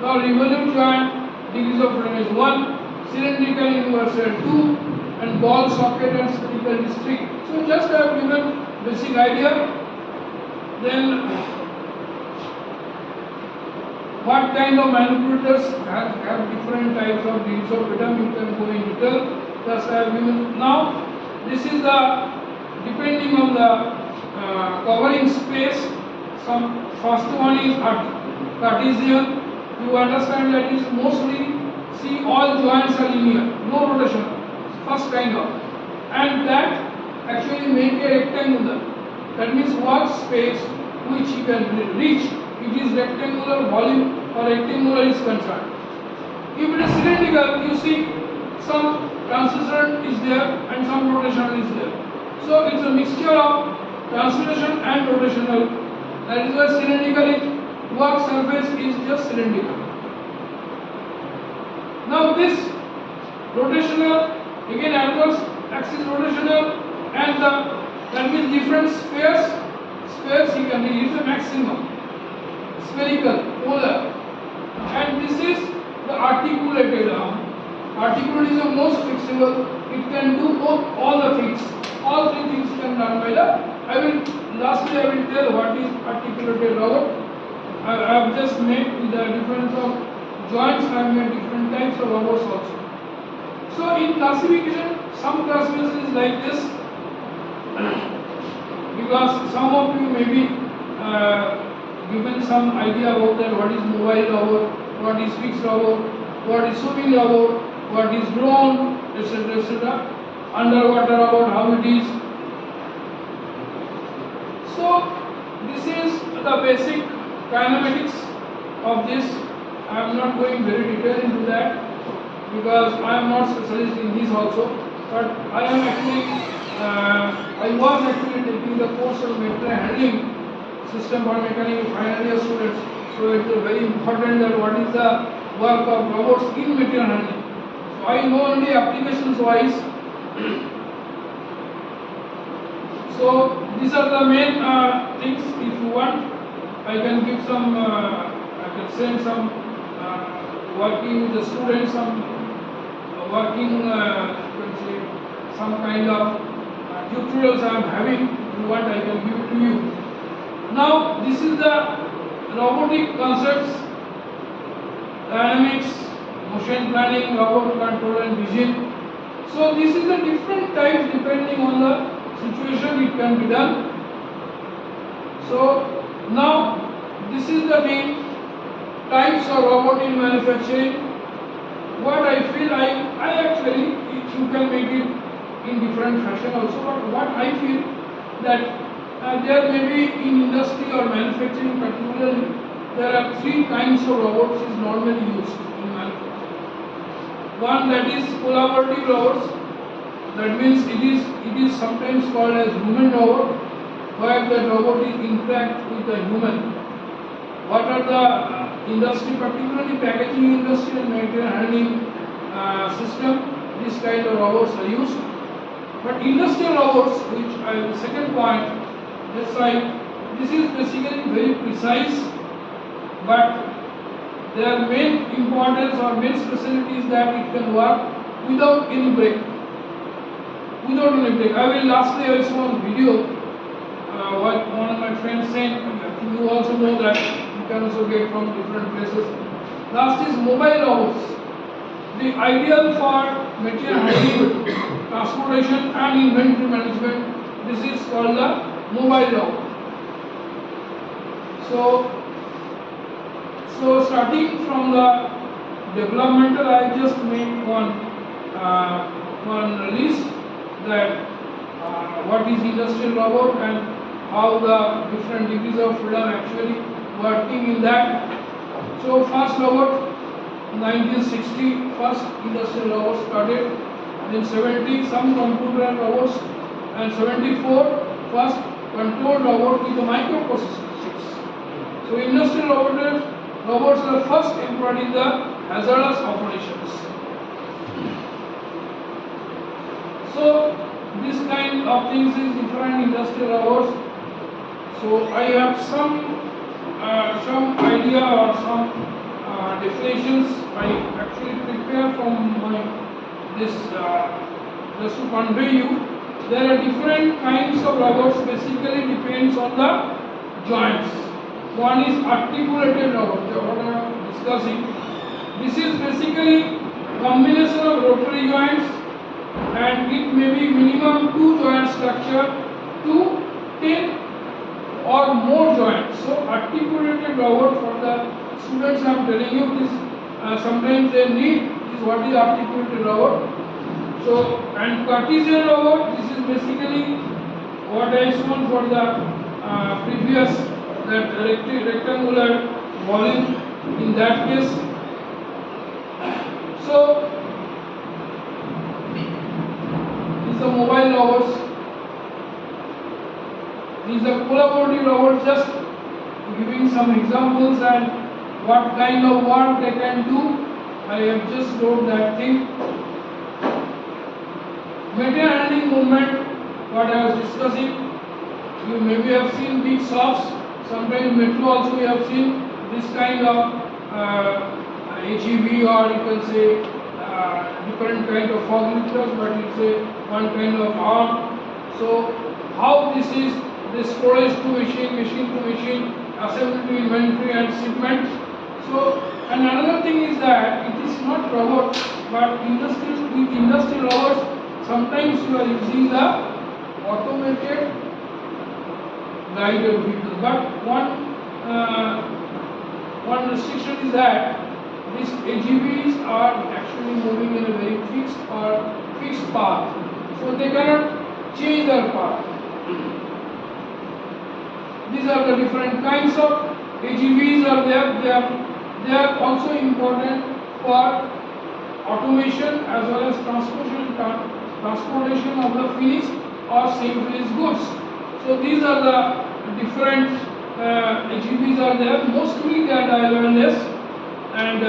Now revolute joint, degrees of freedom is 1, cylindrical universal 2, and ball socket and spherical is 3. So just I have given basic idea. Then what kind of manipulators have different types of degrees of freedom, you can go in detail. Just I have given. Now this is the, depending on the covering space, some first one is Cartesian. You understand that is mostly, see, all joints are linear, no rotation, first kind of, and that actually make a rectangular. That means workspace which you can reach, it is rectangular volume or rectangular is concerned. If it is cylindrical, you see some translation is there and some rotation is there. So it's a mixture of translation and rotational. That is why cylindrical work surface is just cylindrical. Now this rotational, again another axis rotational, and that means different spheres you can use the maximum, spherical, polar, and this is the articulated arm. Articulated is the most flexible. It can do all the things. All three things can done by the. Lastly I will tell what is articulated robot. I have just made with the difference of joints. I have made different types of robots also. So in classification, some classification is like this, because some of you may be given some idea about that, what is mobile robot, what is fixed robot, what is swimming robot, what is drone, etc., etc. Underwater robot, how it is. So this is the basic kinematics of this. I am not going very detailed into that because I am not specialist in this also. But I am actually, I was actually taking the course of material handling system for mechanical final year students. So it is very important that what is the work of robots in material handling. So I know only applications wise. So these are the main things. If you want, I can give some, I can send some working with the students, some working, you can say, some kind of tutorials I am having. If you want, I can give it to you. Now this is the robotic concepts, dynamics, motion planning, robot control and vision. So this is the different types depending on the situation it can be done. So now this is the thing, types of robot in manufacturing. What I feel, I actually, you can make it in different fashion also, but what I feel that there may be in industry or manufacturing particularly, there are three kinds of robots is normally used in manufacturing. One, that is collaborative robots. That means it is sometimes called as human robot, where the robot is interact with the human. What are the industry, particularly packaging industry and material handling system, this kind of robots are used. But industrial robots, which the second point, this side, this is basically very precise, but their main importance or main specialty is that it can work without any break. Without any break. I will lastly I saw one video what one of my friends sent. You also know that you can also get from different places. Last is mobile robots. The ideal for material handling, transportation and inventory management. This is called the mobile robot. So starting from the developmental, I just made one list that what is industrial robot and how the different degrees of freedom actually working in that. So first robot, 1960, first industrial robot started. Then 70, some computer robots, and 74, first control robot with the microprocessor chips. So industrial robots are first employed in the hazardous operations. So this kind of things is different industrial robots. So I have some idea or some definitions I actually prepare from my just to convey you. There are different kinds of robots. Basically depends on the joints. One is articulated robot, what I am discussing. This is basically combination of rotary joints, and it may be minimum 2 joint structure to 10 or more joints. So articulated robot, for the students I am telling you this, sometimes they need is what is articulated robot. So, and Cartesian robot, this is basically what I shown for the previous, that rectangular volume in that case. So, these are mobile robots. These are collaborative robots, just giving some examples and what kind of work they can do. I have just wrote that thing. Material handling movement, what I was discussing. You maybe have seen big shops. Sometimes metro also you have seen this kind of HEV, or you can say different kind of forklifts, but it's a one kind of arm. So how this is the storage to machine, machine to machine, assembly to inventory and shipment. So, and another thing is that it is not robot, but industrial robots. Sometimes you are using the automated guided vehicle, but one restriction is that these AGVs are actually moving in a very fixed path, so they cannot change their path. These are the different kinds of AGVs are there. They are also important for automation as well as transportation of the finished or semi-finished goods. So these are the different AGVs are there. Mostly they are driverless, and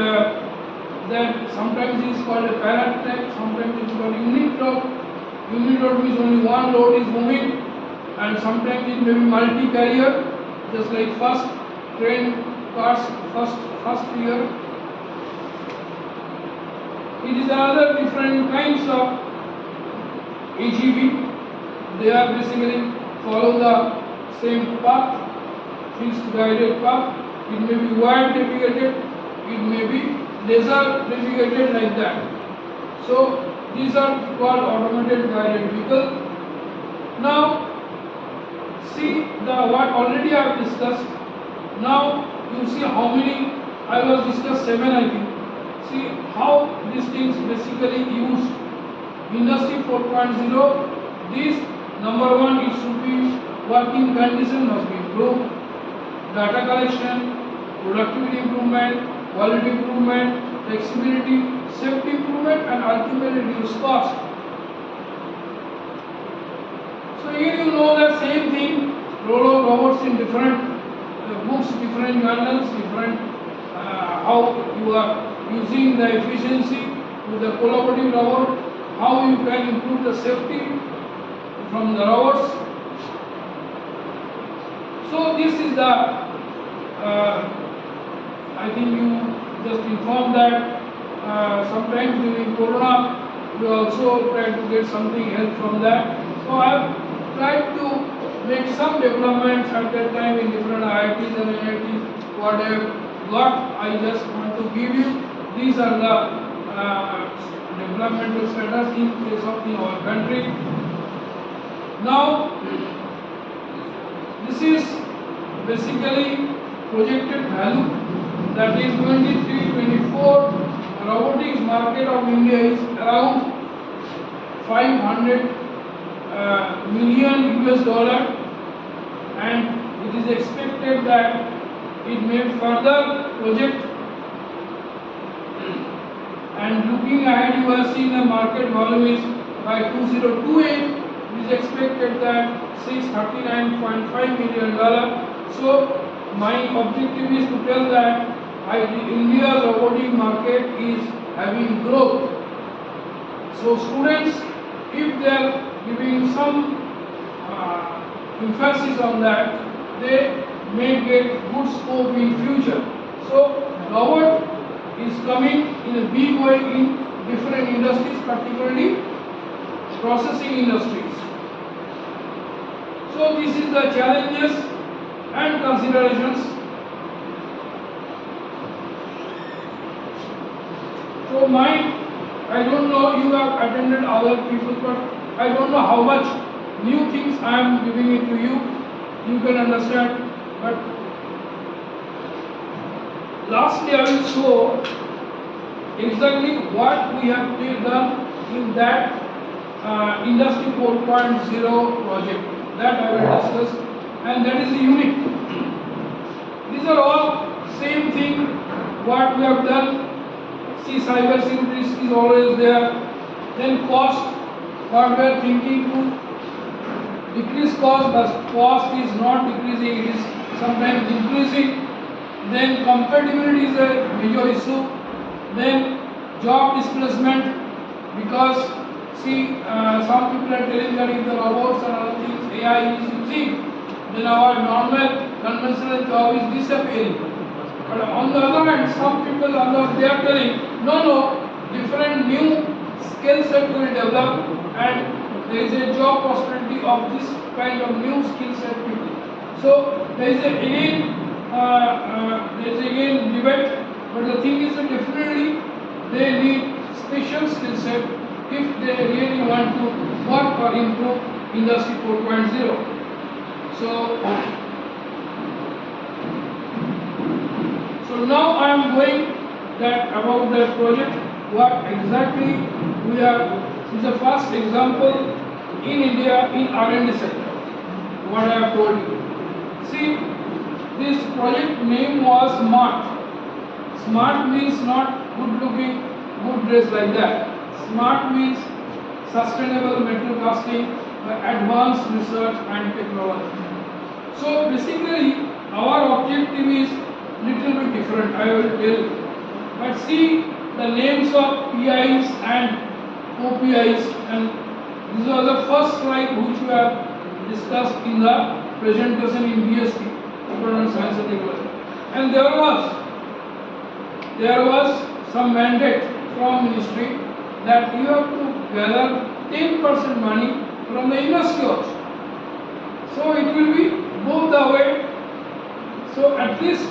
that sometimes is called a pallet track, sometimes it is called unit load. Unit load means only one load is moving, and sometimes it may be multi-carrier, just like first train cars, first year. It is another different kinds of AGV. They are basically follow the same path, fixed guided path. It may be wire navigated, it may be laser navigated, like that. So these are called automated guided vehicle. Now see the what already I have discussed. Now you see how many I was discussed 7, I think. See how these things basically used. Industry 4.0, this number 1, it should be working condition must be improved, data collection, productivity improvement, quality improvement, flexibility, safety improvement, and ultimately reduce cost. So here you know the same thing, role of robots in different books, different journals, different how you are using the efficiency with the collaborative robot, how you can improve the safety from the robots. So this is the I think you just informed that sometimes during Corona we also try to get something help from that. So I have tried to make some developments at that time in different IITs and NITs. What I have got, I just want to give you. These are the developmental status in case of in our country. Now, this is basically projected value, that is 23-24. Robotics market of India is around 500 million US dollar, and it is expected that it may further project. And looking ahead, you are seeing the market volume is by 2028, it is expected that $639.5 million. So my objective is to tell that India's robotic market is having growth. So students, if they are giving some emphasis on that, they may get good scope in future. So robot is coming in a big way in different industries, particularly processing industries. So this is the challenges and considerations. So I don't know, you have attended other people, but I don't know how much new things I am giving it to you. You can understand, but lastly I will show exactly what we have done in that Industry 4.0 project that I will discuss, and that is unique. These are all same thing what we have done. See, cyber security is always there. Then cost, what we are thinking to decrease cost, but cost is not decreasing, it is sometimes increasing. Then compatibility is a major issue. Then job displacement, because see, some people are telling that if the robots and other things AI is using, then our normal conventional job is disappearing. But on the other hand, some people they are telling, no, different new skill set will develop, and there is a job prosperity of this kind of new skill set people. So there is again debate, but the thing is that definitely they need special skill set if they really want to work or improve Industry 4.0. So now I am going that about the project, what exactly we are. This is the first example in India in R&D sector, what I have told you. See, this project name was SMART. SMART means not good looking, good dress like that. SMART means sustainable metal casting by advanced research and technology. So basically our objective is little bit different, I will tell you. But see the names of PIs and OPIs, and these are the first slide which we have discussed in the presentation in DST, Department of Science and Technology. And there was some mandate from ministry that you have to gather 10% money from the industry also. So it will be both the way. So at least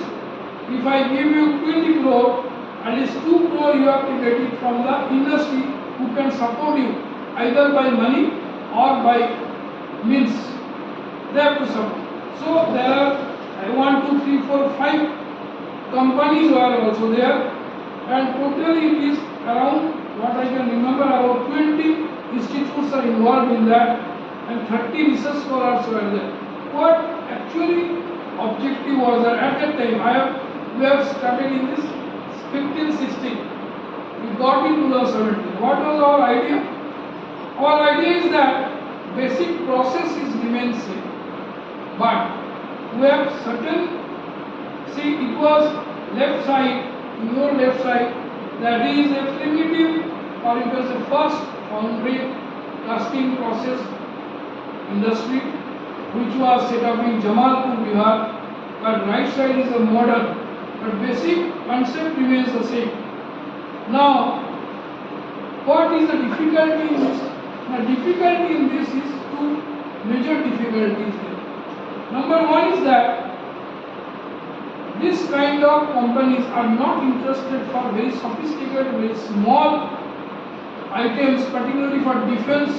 if I give you 20 crore, at least 2 crore you have to get it from the industry who can support you either by money or by means. They have to support. So there are 1, 2, 3, 4, 5 companies who are also there, and totally it is around, what I can remember, about 20 institutes are involved in that, and 30 research scholars were there. What actually objective was that at that time, we have started in this 15-16. We got in 2017. What was our idea? Our idea is that basic process is remains same, but we have certain. See, it was left side, in your left side, that is a primitive, or it was the first foundry casting process industry which was set up in Jamalpur, Bihar. But right side is a modern, but basic concept remains the same. Now, what is the difficulty in this? The difficulty in this is two major difficulties there. Number one is that this kind of companies are not interested for very sophisticated, very small items, particularly for defense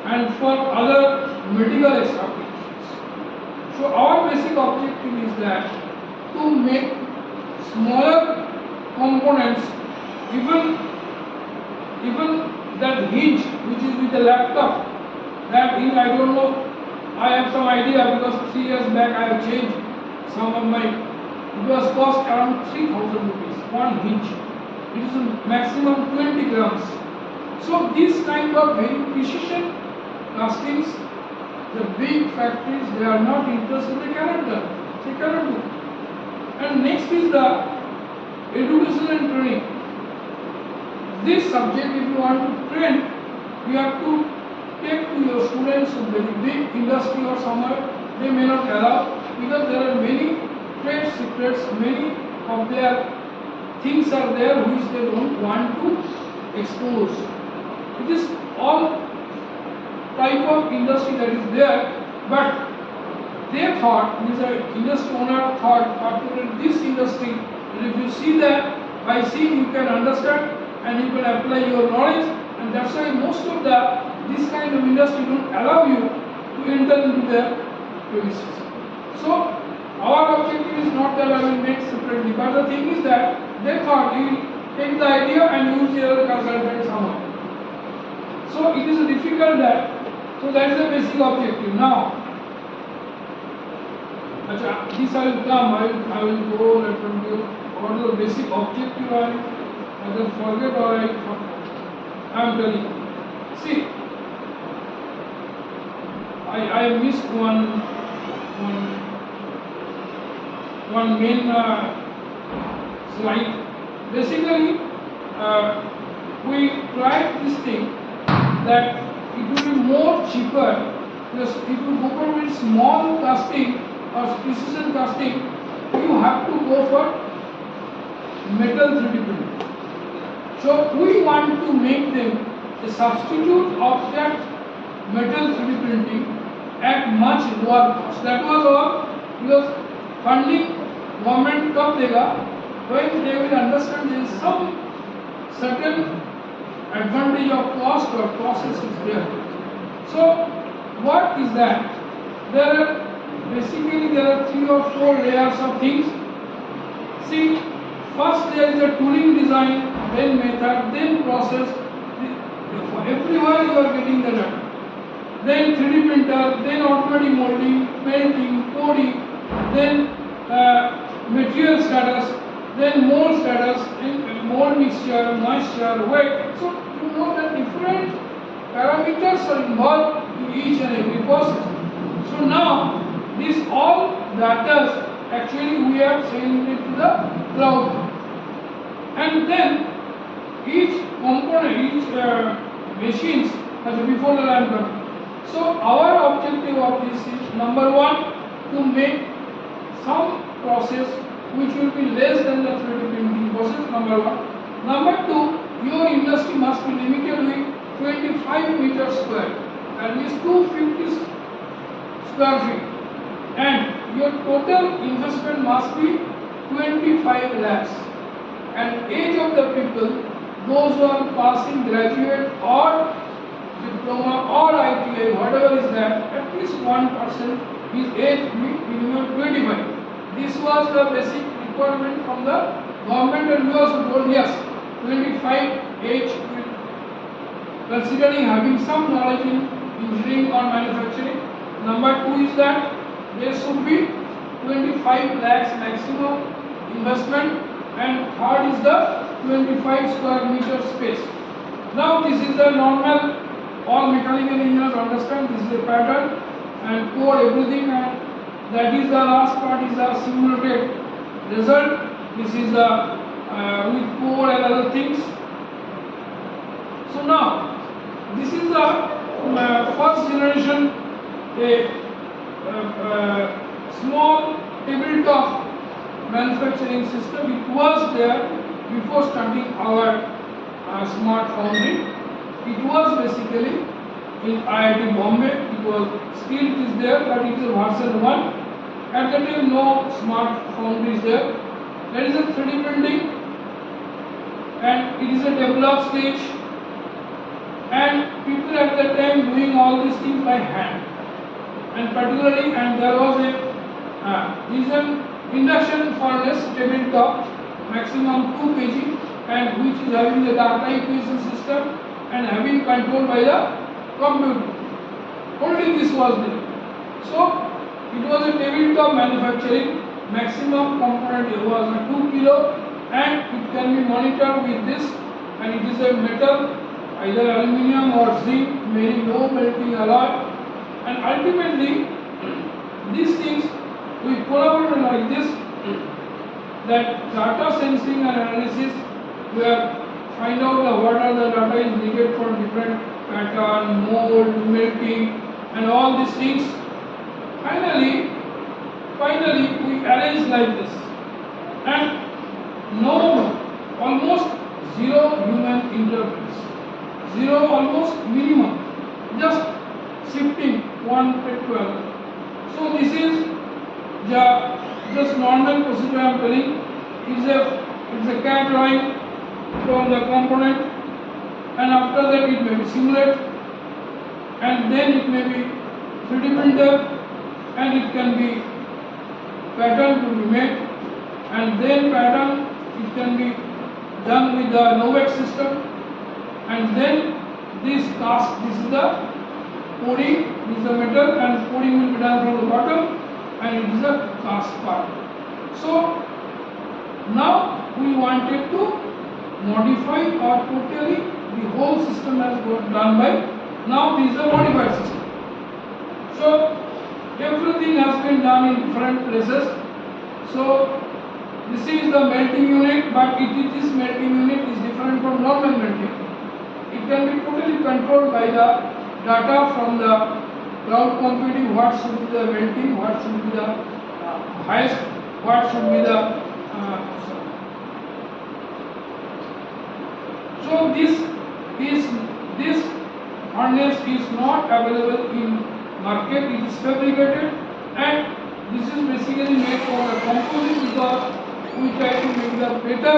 and for other medical applications. So our basic objective is that to make smaller components, even that hinge which is with the laptop, that hinge, I don't know, I have some idea because 3 years back I have changed some of my, it was cost around 3,000 rupees, one hinge. It is a maximum 20 grams. So this kind of very precision castings, the big factories, they are not interested, they cannot do. And next is the education and training. This subject, if you want to train, you have to take to your students in very big industry or somewhere, they may not allow, because there are many trade secrets, many of their things are there which they don't want to expose. It is all type of industry that is there, but they thought, the industry owner thought, particularly this industry, that if you see that, by seeing you can understand and you can apply your knowledge, and that's why most of this kind of industry don't allow you to enter into their premises. So our objective is not that I will make separately, but the thing is that they thought you will take the idea and use your consultant somewhere. So it is difficult that, so that is the basic objective. Now, this I will come, I will go and tell you what is the basic objective I either forget or I am telling you. See, I missed one main slide. Basically, we tried this thing that it will be more cheaper because if you go for with small casting or precision casting, you have to go for metal 3D printing. So we want to make them a substitute of that metal 3D printing at much lower cost. That was all because funding government कब देगा when they will understand there is some certain advantage of cost or process is there. So what is that? There are basically 3 or 4 layers of things. See, first there is a tooling design, then method, then process. Everywhere you are getting the data. Then 3D printer, then automatic molding, painting, coding, then material status, then mold status, mold mixture, moisture, weight. So you know that different parameters are involved in each and every process. So now these all data actually we are sending it to the cloud, and then each component, each machines before the lamp coming. So our objective of this is number 1 to make some process which will be less than the 3D printing process, number 1. Number 2, your industry must be limited with 25 meters square, that means 250 square feet, and your total investment must be 25 lakhs. And age of the people, those who are passing graduate or diploma or ITI, whatever is that, at least 1% his age minimum 25. This was the basic requirement from the government, and we also told yes, 25 age, considering having some knowledge in engineering or manufacturing. Number 2 is that there should be 25 lakhs maximum investment, and third is the 25 square meter space. Now this is the normal, all mechanical engineers understand this is a pattern and code everything, and that is the last part is the simulated result. This is the with code and other things. So now this is the first generation small tabletop manufacturing system. It was there before starting our smart foundry. It was basically in IIT Bombay. It was still it is there, but it is version 1. At that time no smart foundry is there. There is a 3D printing, and it is a developed stage, and people at that time doing all these things by hand, and particularly, and there was a an induction furnace tabletop, maximum 2 kg, and which is having the data equation system and having control by the computer. Only this was there. So it was a tabletop manufacturing. Maximum component was a 2 kilo, and it can be monitored with this, and it is a metal, either aluminium or zinc, very low melting alloy, and ultimately these things we collaborate like this, that data sensing and analysis, where find out what are the data is needed for different pattern, mold, melting, and all these things. Finally we arrange like this, and no, almost zero human interface, zero almost minimum, just shifting one to 12. So this is just normal procedure I am telling. It's a CAD drawing from the component, and after that it may be simulate, and then it may be 3D printer, and it can be pattern to be made, and then pattern it can be done with the Novec system, and then this cast, this is the pouring, this is the metal, and pouring will be done from the bottom, and it is a cast part. So now we wanted to modify or totally the whole system has got done by, now this is a modified system. So everything has been done in different places. So this is the melting unit, but this melting unit is different from normal melting. It can be totally controlled by the data from the cloud computing, what should be the melting, what should be the highest, what should be the so this furnace is not available in market, it is fabricated, and this is basically made for the composite, because we try to make the better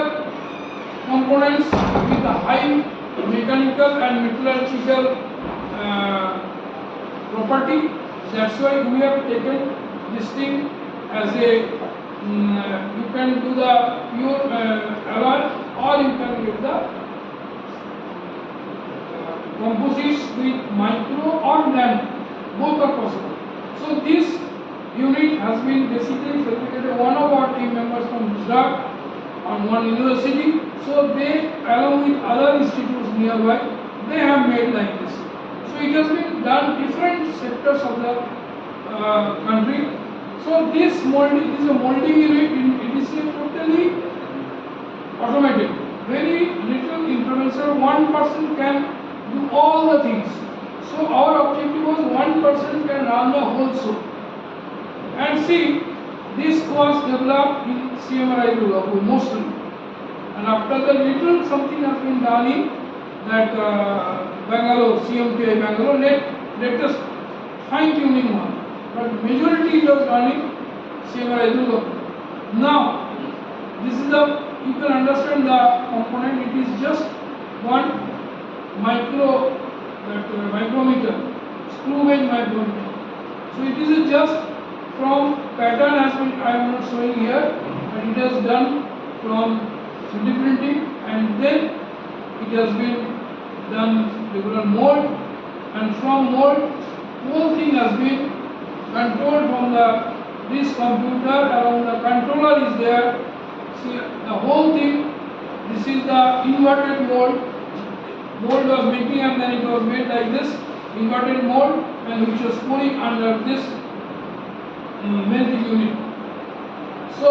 components with a high mechanical and metallurgical property. That's why we have taken this thing as a you can do the pure alloy, or you can get the composites with micro or nano, both are possible. So this unit has been basically fabricated. One of our team members from Gujarat on one university, so they along with other institutes nearby, they have made like this. So it has been done different sectors of the country. So this molding is a molding unit, it is a totally automated, very little intervention, one person can do all the things. So our objective was one person can run the whole show. And see, this was developed in CMRI Durgapur mostly. And after that little something has been done in that Bangalore, CMTI Bangalore, latest fine tuning one. But majority it was done in CMRI Durgapur. Now, this is the, you can understand the component, it is just one micrometer, screw gauge micrometer. So it is just from pattern has been, I am not showing here, but it has done from 3D printing, and then it has been done regular mold, and from mold whole thing has been controlled from this computer. Around the controller is there. See the whole thing. This is the inverted mold. Mold was making, and then it was made like this inverted mold, and which was pouring under this melting unit. So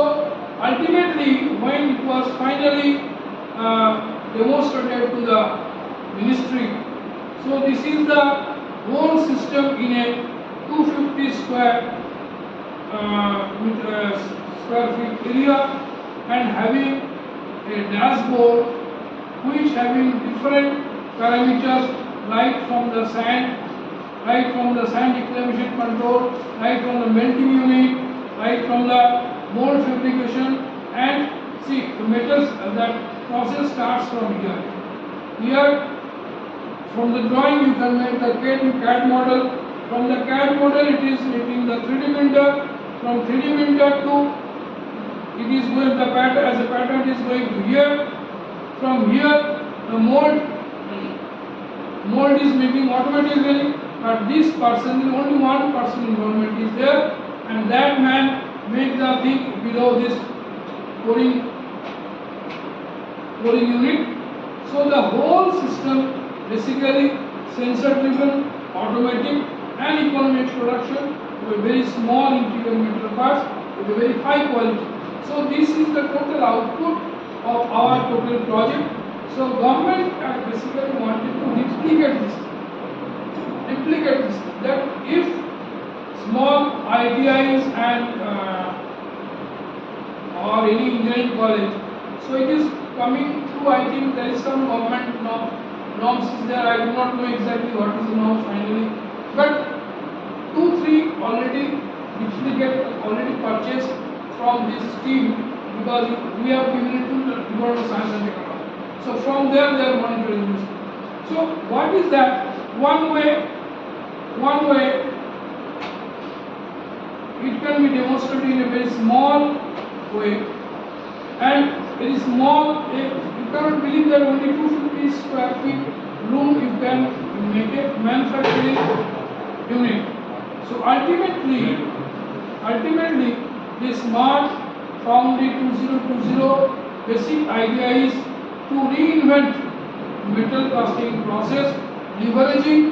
ultimately, when it was finally demonstrated to the ministry, so this is the whole system in a 250 square feet area, and having a dashboard which having different parameters, right from the sand reclamation control, right from the melting unit, right from the mold fabrication, and see the metals, that process starts from here. Here from the drawing you can make the CAD model. From the CAD model it is making the 3D printer. From 3D printer to it is going the pattern, as a pattern is going to here. From here the mold is making automatically, but this person, only one person involvement is there, and that man make the thing below this pouring unit. So the whole system basically sensor driven, automatic and economic production with a very small interior metal parts with a very high quality. So this is the total output of our total project. So government basically wanted to replicate this, that if small ITIs and or any engineering college, so it is coming through, I think there is some government norms is there, I do not know exactly what is the norm finally, but 2-3 already duplicate already purchased from this scheme, because we have given it to the Department of Science and Technology. So from there they are monitoring this. So what is that? One way it can be demonstrated in a very small way, and very small. You cannot believe that only 250 square feet room you can make a manufacturing unit. So ultimately the Smart Foundry 2020 basic idea is to reinvent metal casting process leveraging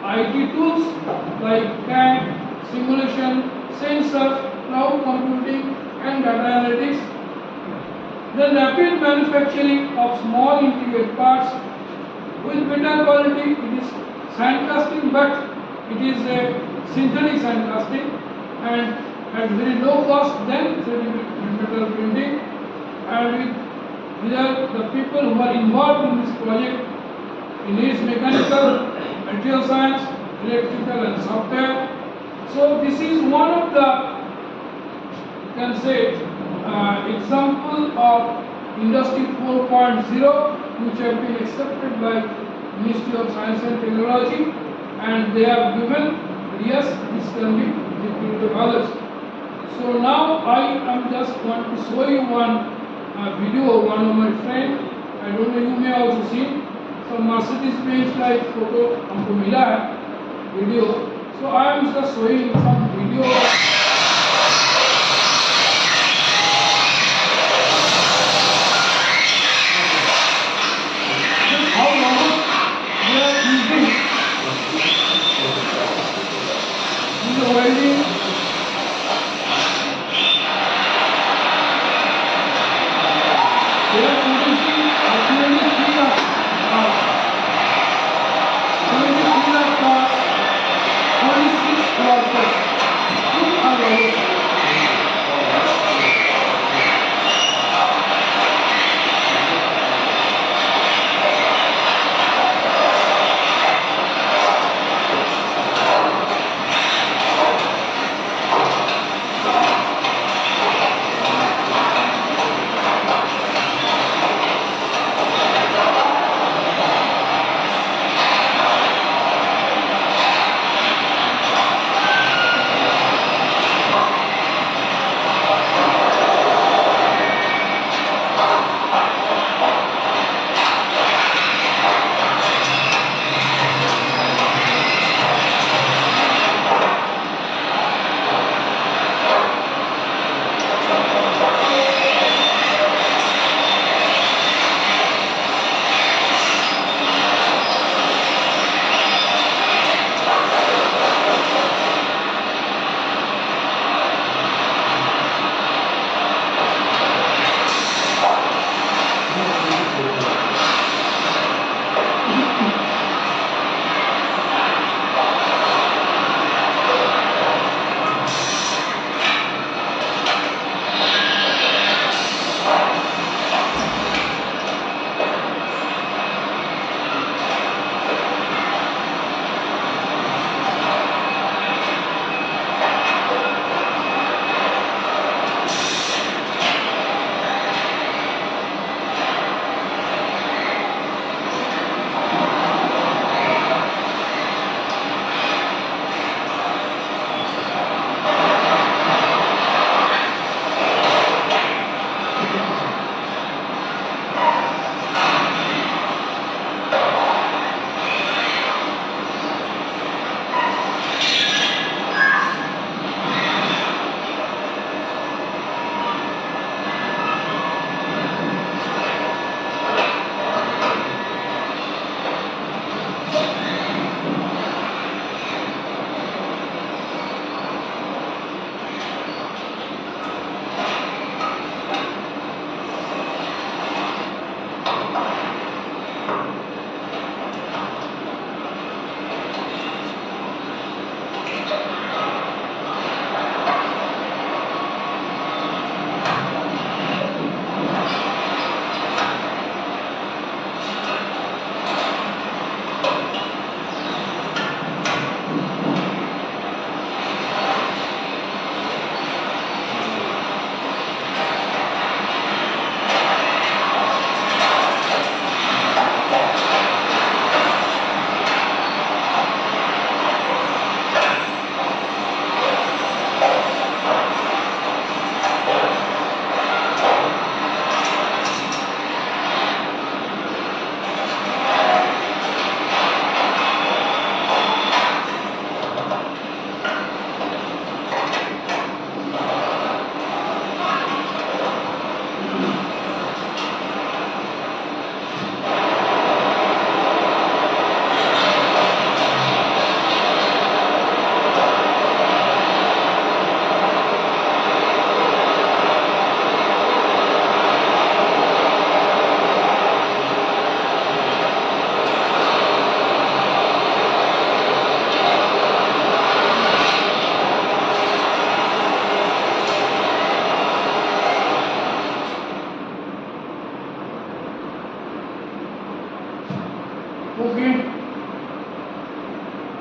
IT tools like CAD, simulation, sensors, cloud computing and data analytics. The rapid manufacturing of small intricate parts with better quality. It is sand casting, but it is a synthetic sand casting and at very low cost than 3D metal printing. And these are the people who are involved in this project. It needs mechanical, material science, electrical and software. So this is one of the, you can say, example of Industry 4.0 which have been accepted by Ministry of Science and Technology, and they have given yes, this can be repeated others. So now I am just want to show you one video of one of my friend. I don't know, you may also see some Mercedes-Benz like photo हमको मिला है video. So I am just showing some video. How robots they are using in the welding. They are producing ultimately 3 lakh cars. 23 lakh cars, 26 workers. These are robots.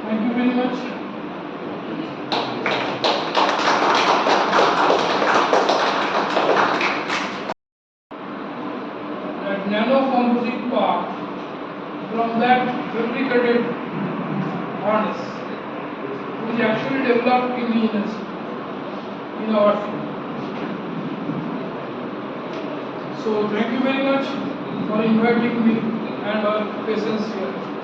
Thank you very much. That nano composite part from that fabricated harness which actually developed indigenously in our field. So thank you very much for inviting me and our patience here.